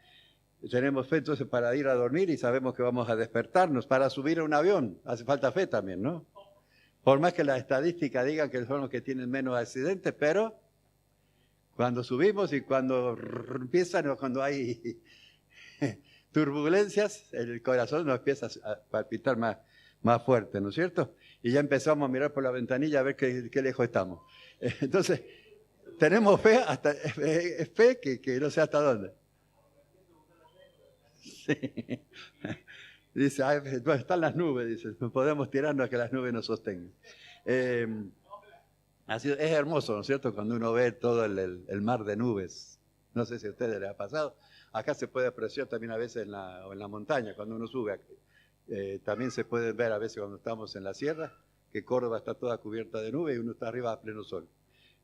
Tenemos fe entonces para ir a dormir y sabemos que vamos a despertarnos. Para subir a un avión hace falta fe también, ¿no? Por más que las estadísticas digan que son los que tienen menos accidentes, pero cuando subimos y cuando empiezan o cuando hay turbulencias, el corazón nos empieza a palpitar más fuerte, ¿no es cierto? Y ya empezamos a mirar por la ventanilla a ver qué lejos estamos. Entonces, tenemos fe, fe que no sé hasta dónde. Sí. Dice, están las nubes, dice, no podemos tirarnos a que las nubes nos sostengan. Es hermoso, ¿no es cierto? Cuando uno ve todo el mar de nubes. No sé si a ustedes les ha pasado. Acá se puede apreciar también a veces en la montaña, cuando uno sube. También se puede ver a veces cuando estamos en la sierra, que Córdoba está toda cubierta de nubes y uno está arriba a pleno sol.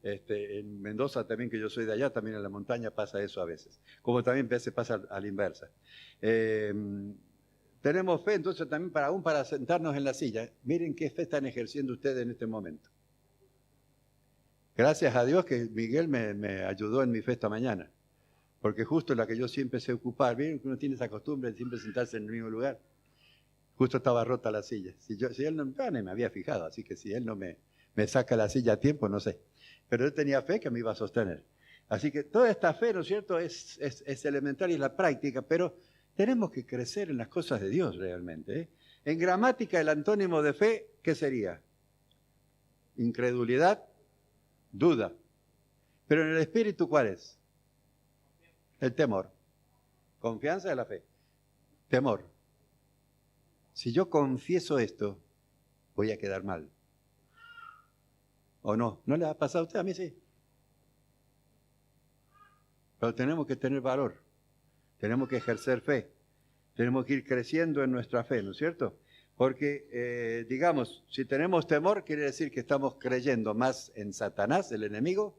En Mendoza también, que yo soy de allá, también en la montaña pasa eso a veces. Como también a veces pasa a la inversa. Tenemos fe entonces también para sentarnos en la silla. Miren qué fe están ejerciendo ustedes en este momento. Gracias a Dios que Miguel me ayudó en mi fe esta mañana. Porque justo la que yo siempre sé ocupar, miren que uno tiene esa costumbre de siempre sentarse en el mismo lugar. Justo estaba rota la silla. Si él no me había fijado, así que si él no me saca la silla a tiempo, no sé. Pero yo tenía fe que me iba a sostener. Así que toda esta fe, ¿no es cierto?, es elemental y es la práctica, pero tenemos que crecer en las cosas de Dios realmente. En gramática, el antónimo de fe, ¿qué sería? Incredulidad, duda. Pero en el espíritu, ¿cuál es? El temor. Confianza de la fe. Temor. Si yo confieso esto, voy a quedar mal. ¿O no? ¿No le ha pasado a usted? A mí sí. Pero tenemos que tener valor. Tenemos que ejercer fe. Tenemos que ir creciendo en nuestra fe, ¿no es cierto? Porque, digamos, si tenemos temor, quiere decir que estamos creyendo más en Satanás, el enemigo,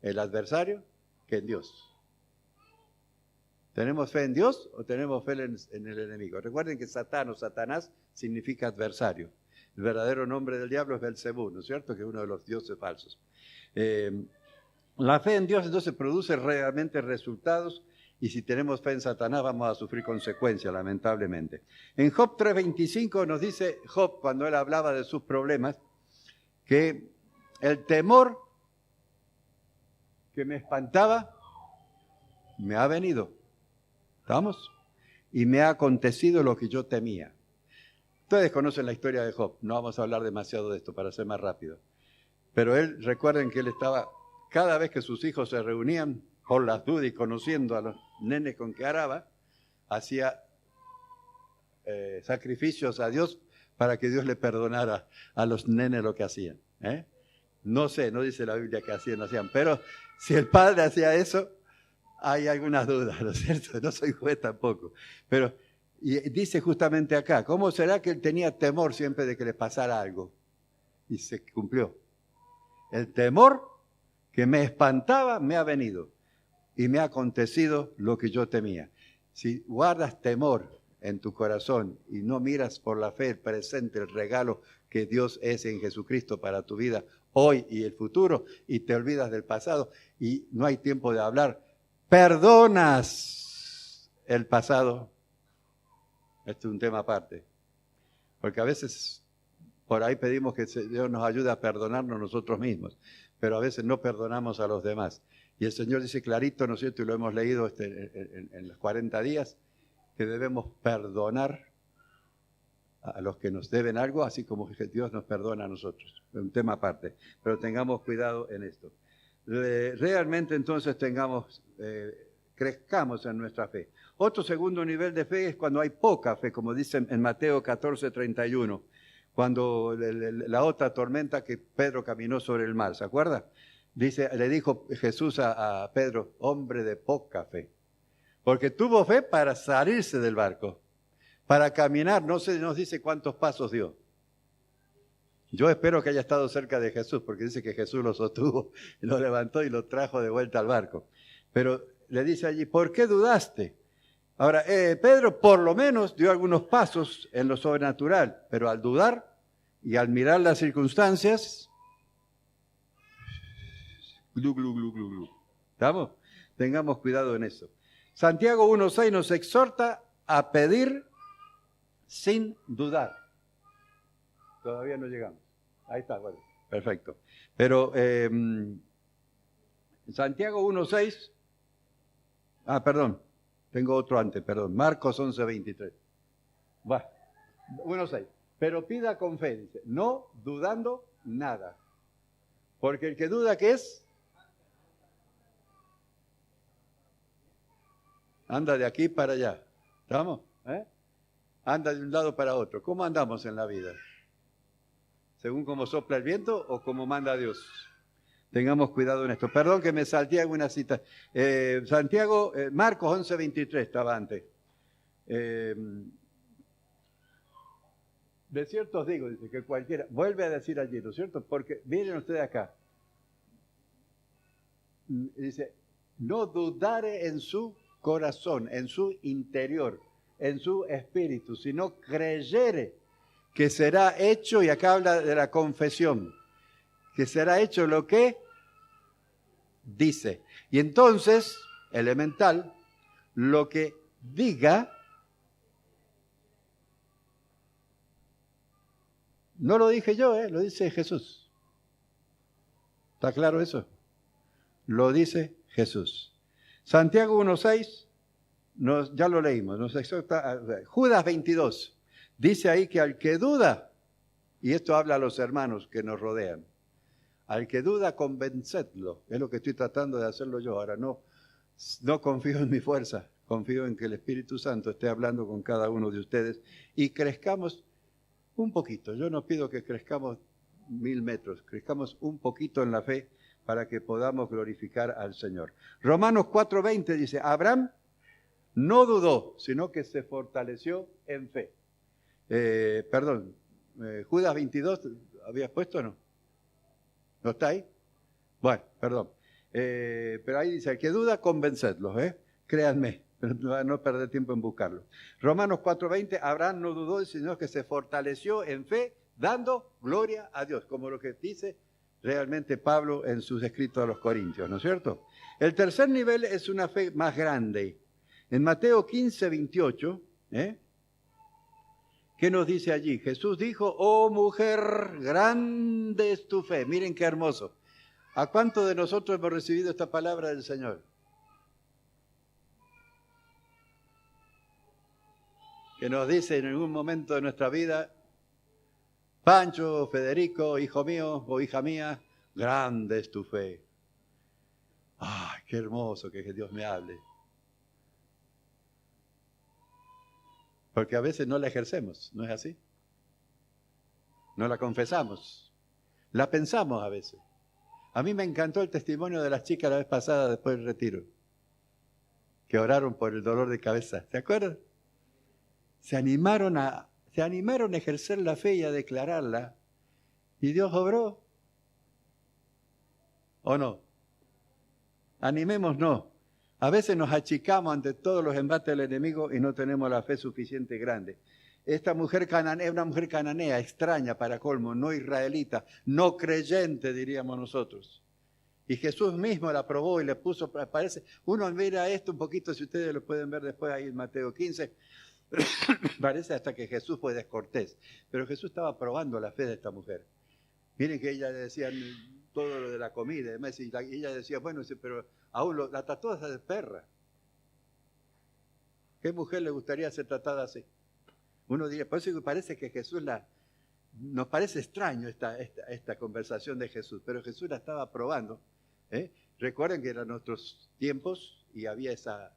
el adversario, que en Dios. ¿Tenemos fe en Dios o tenemos fe en el enemigo? Recuerden que Satanás significa adversario. El verdadero nombre del diablo es Belcebú, ¿no es cierto? Que es uno de los dioses falsos. La fe en Dios entonces produce realmente resultados y si tenemos fe en Satanás vamos a sufrir consecuencias, lamentablemente. En Job 3:25 nos dice Job, cuando él hablaba de sus problemas, que el temor que me espantaba me ha venido. ¿Estamos? y me ha acontecido lo que yo temía. Ustedes conocen la historia de Job, no vamos a hablar demasiado de esto para ser más rápido. Pero recuerden que él estaba, cada vez que sus hijos se reunían, por las dudas y conociendo a los nenes con que araba, hacía sacrificios a Dios para que Dios le perdonara a los nenes lo que hacían. No sé, no dice la Biblia que hacían, no hacían, pero si el padre hacía eso, hay algunas dudas, ¿no es cierto? No soy juez tampoco. Pero y dice justamente acá, ¿cómo será que él tenía temor siempre de que le pasara algo? Y se cumplió. El temor que me espantaba me ha venido y me ha acontecido lo que yo temía. Si guardas temor en tu corazón y no miras por la fe el presente, el regalo que Dios es en Jesucristo para tu vida hoy y el futuro, y te olvidas del pasado y no hay tiempo de hablar, perdonas el pasado. Este es un tema aparte, porque a veces por ahí pedimos que Dios nos ayude a perdonarnos nosotros mismos, pero a veces no perdonamos a los demás. Y el Señor dice clarito, ¿no es cierto? Y lo hemos leído en los 40 días, que debemos perdonar a los que nos deben algo, así como Dios nos perdona a nosotros. Es un tema aparte, pero tengamos cuidado en esto. Realmente entonces crezcamos en nuestra fe. Otro segundo nivel de fe es cuando hay poca fe, como dice en Mateo 14:31, cuando la otra tormenta que Pedro caminó sobre el mar, ¿se acuerda? Le dijo Jesús a Pedro, hombre de poca fe, porque tuvo fe para salirse del barco, para caminar, no se nos dice cuántos pasos dio. Yo espero que haya estado cerca de Jesús, porque dice que Jesús lo sostuvo, lo levantó y lo trajo de vuelta al barco. Pero le dice allí, ¿por qué dudaste? Ahora, Pedro por lo menos dio algunos pasos en lo sobrenatural, pero al dudar y al mirar las circunstancias, glu, glu, glu, glu, glu. ¿Estamos? Tengamos cuidado en eso. Santiago 1:6 nos exhorta a pedir sin dudar. Todavía no llegamos. Ahí está, bueno, perfecto. Pero Santiago 1:6, perdón, tengo otro antes, perdón, Marcos 11:23. Va, 1:6. Pero pida con fe, dice, no dudando nada. Porque el que duda, ¿qué es? Anda de aquí para allá. ¿Estamos? Anda de un lado para otro. ¿Cómo andamos en la vida? ¿Según cómo sopla el viento o como manda Dios? Tengamos cuidado en esto. Perdón que me salté alguna cita. Marcos 11:23 estaba antes. De cierto os digo, dice, que cualquiera, vuelve a decir allí, ¿no es cierto? Porque miren ustedes acá. Dice, no dudare en su corazón, en su interior, en su espíritu, sino creyere que será hecho, y acá habla de la confesión, que será hecho lo que dice. Y entonces, elemental, lo que diga, no lo dije yo, lo dice Jesús. ¿Está claro eso? Lo dice Jesús. Santiago 1:6, ya lo leímos, nos exhorta, Judas 22, dice ahí que al que duda, y esto habla a los hermanos que nos rodean, al que duda, convencedlo. Es lo que estoy tratando de hacerlo yo. Ahora no confío en mi fuerza, confío en que el Espíritu Santo esté hablando con cada uno de ustedes y crezcamos un poquito. Yo no pido que crezcamos 1000 metros, crezcamos un poquito en la fe para que podamos glorificar al Señor. Romanos 4:20 dice, Abraham no dudó, sino que se fortaleció en fe. Judas 22, ¿habías puesto o no? ¿No está ahí? Bueno, perdón. Pero ahí dice, el que duda, convencedlos, créanme, no perder tiempo en buscarlo. Romanos 4:20, Abraham no dudó, sino que se fortaleció en fe, dando gloria a Dios, como lo que dice realmente Pablo en sus escritos a los Corintios, ¿no es cierto? El tercer nivel es una fe más grande. En Mateo 15:28, ¿qué nos dice allí? Jesús dijo, oh mujer, grande es tu fe. Miren qué hermoso. ¿A cuántos de nosotros hemos recibido esta palabra del Señor? que nos dice en algún momento de nuestra vida, Pancho, Federico, hijo mío o hija mía, grande es tu fe. ¡Ay, qué hermoso que Dios me hable! Porque a veces no la ejercemos, ¿no es así? No la confesamos, la pensamos a veces. A mí me encantó el testimonio de las chicas la vez pasada después del retiro, que oraron por el dolor de cabeza. ¿Se acuerdan? Se animaron a ejercer la fe y a declararla. ¿Y Dios obró? ¿O no? Animémonos. A veces nos achicamos ante todos los embates del enemigo y no tenemos la fe suficiente grande. Esta mujer cananea es una mujer cananea, extraña para colmo, no israelita, no creyente, diríamos nosotros. Y Jesús mismo la probó y le puso, parece, uno mira esto un poquito, si ustedes lo pueden ver después ahí en Mateo 15, parece hasta que Jesús fue descortés. Pero Jesús estaba probando la fe de esta mujer. Miren que ella decía todo lo de la comida, además, y ella decía, bueno, pero aún la trató de perra. ¿Qué mujer le gustaría ser tratada así? Uno diría, por eso parece que Jesús nos parece extraño esta conversación de Jesús, pero Jesús la estaba probando. Recuerden que eran nuestros tiempos y había esa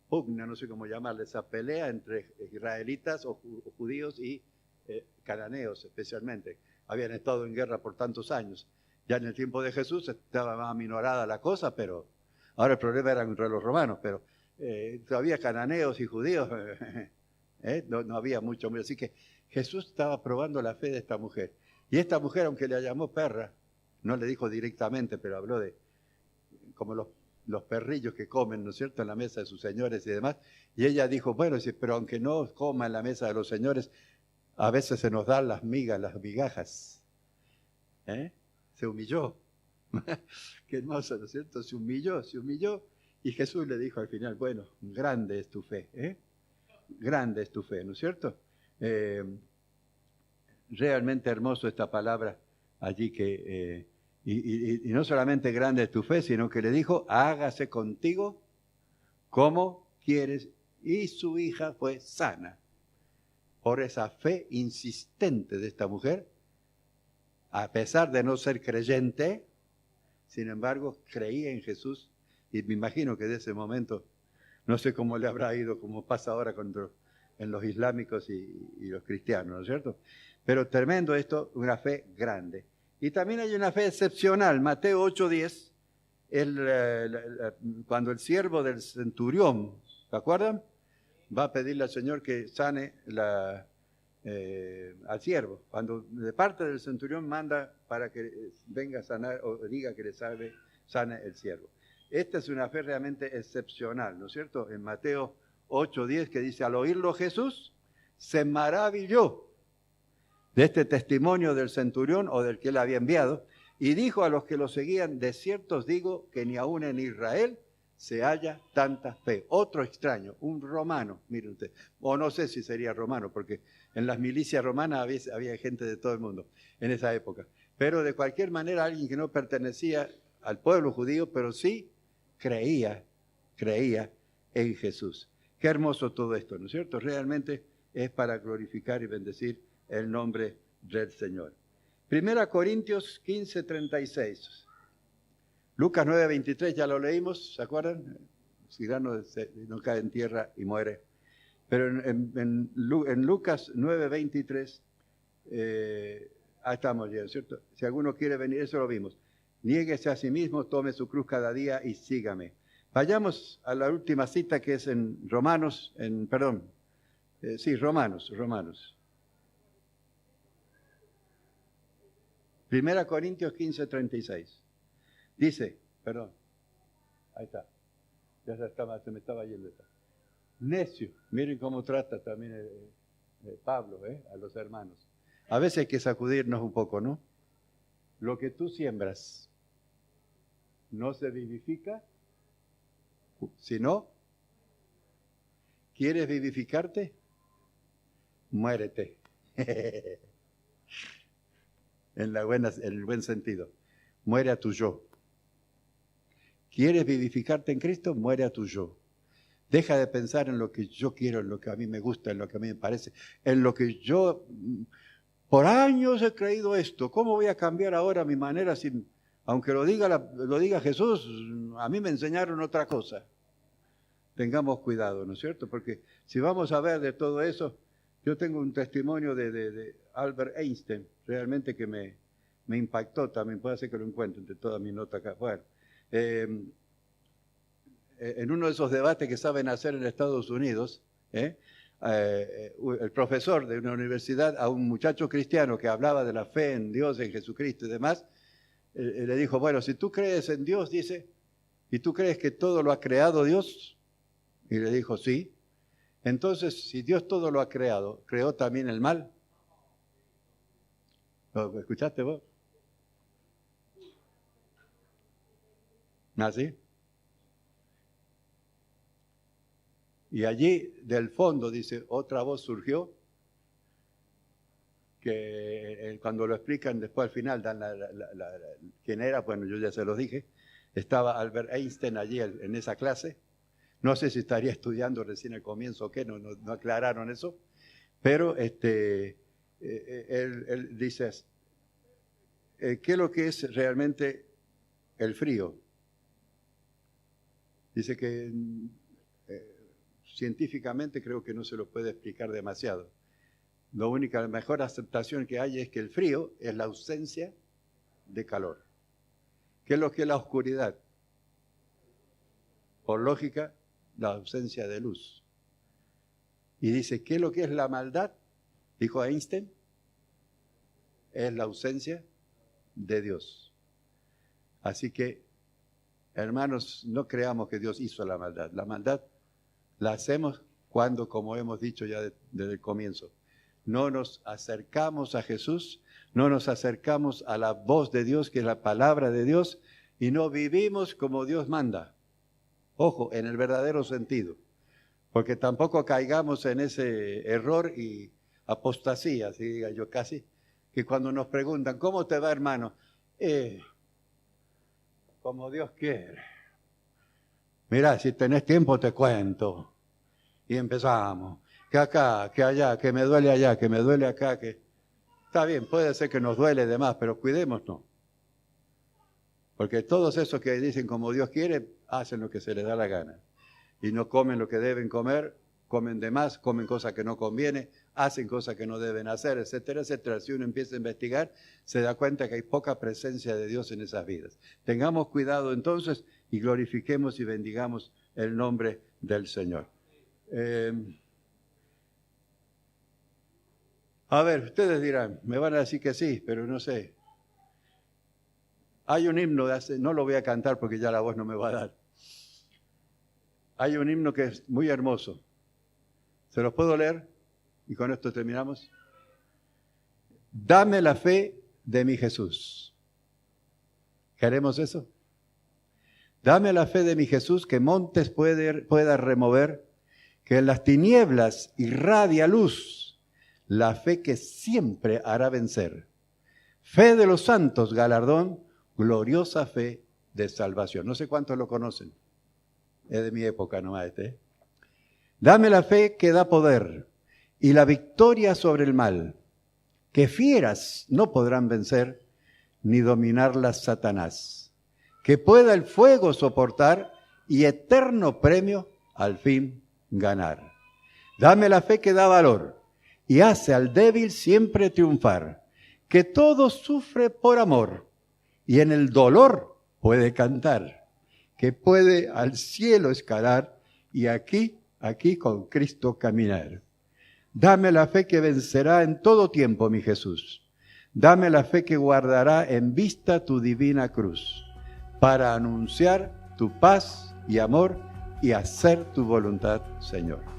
pugna, no sé cómo llamarle, esa pelea entre israelitas o judíos y cananeos especialmente. Habían estado en guerra por tantos años. Ya en el tiempo de Jesús estaba más aminorada la cosa, pero ahora el problema era entre los romanos, pero todavía cananeos y judíos, no había mucho. Así que Jesús estaba probando la fe de esta mujer. Y esta mujer, aunque le llamó perra, no le dijo directamente, pero habló de como los perrillos que comen, ¿no es cierto?, en la mesa de sus señores y demás. Y ella dijo, bueno, pero aunque no coma en la mesa de los señores, a veces se nos dan las migas, las migajas. Se humilló. Qué hermoso, ¿no es cierto? Se humilló. Y Jesús le dijo al final, bueno, grande es tu fe, grande es tu fe, ¿no es cierto? Realmente hermoso esta palabra allí que, y no solamente grande es tu fe, sino que le dijo, hágase contigo como quieres. Y su hija fue sana. Por esa fe insistente de esta mujer, a pesar de no ser creyente, sin embargo, creía en Jesús. Y me imagino que de ese momento, no sé cómo le habrá ido, como pasa ahora en los islámicos y los cristianos, ¿no es cierto? Pero tremendo esto, una fe grande. Y también hay una fe excepcional. Mateo 8:10, cuando el siervo del centurión, ¿se acuerdan?, va a pedirle al Señor que sane al siervo. Cuando de parte del centurión manda para que venga a sanar o diga que le sane el siervo. Esta es una fe realmente excepcional, ¿no es cierto? En Mateo 8:10 que dice, al oírlo Jesús se maravilló de este testimonio del centurión o del que él había enviado y dijo a los que lo seguían, de cierto os digo que ni aún en Israel se halla tanta fe. Otro extraño, un romano, miren usted, o no sé si sería romano, porque en las milicias romanas había gente de todo el mundo en esa época, pero de cualquier manera alguien que no pertenecía al pueblo judío, pero sí creía en Jesús. Qué hermoso todo esto, ¿no es cierto? Realmente es para glorificar y bendecir el nombre del Señor. 1 Corintios 15:36. Lucas 9:23, ya lo leímos, ¿se acuerdan? Si no cae en tierra y muere. Pero en Lucas 9:23, ahí estamos ya, ¿cierto? Si alguno quiere venir, eso lo vimos. Niéguese a sí mismo, tome su cruz cada día y sígame. Vayamos a la última cita que es en Romanos. 1 Corintios 15:36. Dice, ahí está, se me estaba yendo. Necio, miren cómo trata también Pablo a los hermanos. A veces hay que sacudirnos un poco, ¿no? Lo que tú siembras no se vivifica, si no, ¿quieres vivificarte? Muérete. En el buen sentido. Muere a tu yo. ¿Quieres vivificarte en Cristo? Muere a tu yo. Deja de pensar en lo que yo quiero, en lo que a mí me gusta, en lo que a mí me parece, en lo que yo... Por años he creído esto. ¿Cómo voy a cambiar ahora mi manera? Aunque lo diga Jesús, a mí me enseñaron otra cosa. Tengamos cuidado, ¿no es cierto? Porque si vamos a ver de todo eso, yo tengo un testimonio de Albert Einstein, realmente que me impactó también. Puede ser que lo encuentre entre todas mis notas acá. Bueno, en uno de esos debates que saben hacer en Estados Unidos, el profesor de una universidad a un muchacho cristiano que hablaba de la fe en Dios, en Jesucristo y demás, le dijo, bueno, si tú crees en Dios, dice, ¿y tú crees que todo lo ha creado Dios? Y le dijo, sí. Entonces, si Dios todo lo ha creado, ¿creó también el mal? ¿Lo escuchaste vos? ¿Así? Y allí, del fondo, dice, otra voz surgió, que cuando lo explican después al final, dan quién era, bueno, yo ya se los dije, estaba Albert Einstein allí en esa clase, no sé si estaría estudiando recién al comienzo o qué, no aclararon eso, pero él dice, ¿qué es lo que es realmente el frío? Dice que científicamente creo que no se lo puede explicar demasiado. La mejor aceptación que hay es que el frío es la ausencia de calor. ¿Qué es lo que es la oscuridad? Por lógica, la ausencia de luz. Y dice, ¿qué es lo que es la maldad? Dijo Einstein, es la ausencia de Dios. Así que, hermanos, no creamos que Dios hizo la maldad. La maldad la hacemos cuando, como hemos dicho ya desde el comienzo, no nos acercamos a Jesús, no nos acercamos a la voz de Dios, que es la palabra de Dios, y no vivimos como Dios manda. Ojo, en el verdadero sentido, porque tampoco caigamos en ese error y apostasía, así diga yo casi, que cuando nos preguntan, ¿cómo te va, hermano? Como Dios quiere. Mirá, si tenés tiempo te cuento. Y empezamos. Que acá, que allá, que me duele allá, que me duele acá, que... Está bien, puede ser que nos duele de más, pero cuidémonos. Porque todos esos que dicen como Dios quiere, hacen lo que se les da la gana. Y no comen lo que deben comer, comen de más, comen cosas que no conviene, hacen cosas que no deben hacer, etcétera, etcétera. Si uno empieza a investigar, se da cuenta que hay poca presencia de Dios en esas vidas. Tengamos cuidado entonces y glorifiquemos y bendigamos el nombre del Señor. A ver, ustedes dirán, me van a decir que sí, pero no sé. Hay un himno, no lo voy a cantar porque ya la voz no me va a dar. Hay un himno que es muy hermoso. ¿Se los puedo leer? Y con esto terminamos. Dame la fe de mi Jesús. ¿Queremos eso? Dame la fe de mi Jesús, que montes pueda remover, que en las tinieblas irradia luz, la fe que siempre hará vencer. Fe de los santos, galardón, gloriosa fe de salvación. No sé cuántos lo conocen. Es de mi época nomás Dame la fe que da poder y la victoria sobre el mal, que fieras no podrán vencer, ni dominarlas Satanás. Que pueda el fuego soportar y eterno premio al fin ganar. Dame la fe que da valor y hace al débil siempre triunfar, que todo sufre por amor y en el dolor puede cantar, que puede al cielo escalar y aquí con Cristo caminar. Dame la fe que vencerá en todo tiempo, mi Jesús. Dame la fe que guardará en vista tu divina cruz, para anunciar tu paz y amor y hacer tu voluntad, Señor.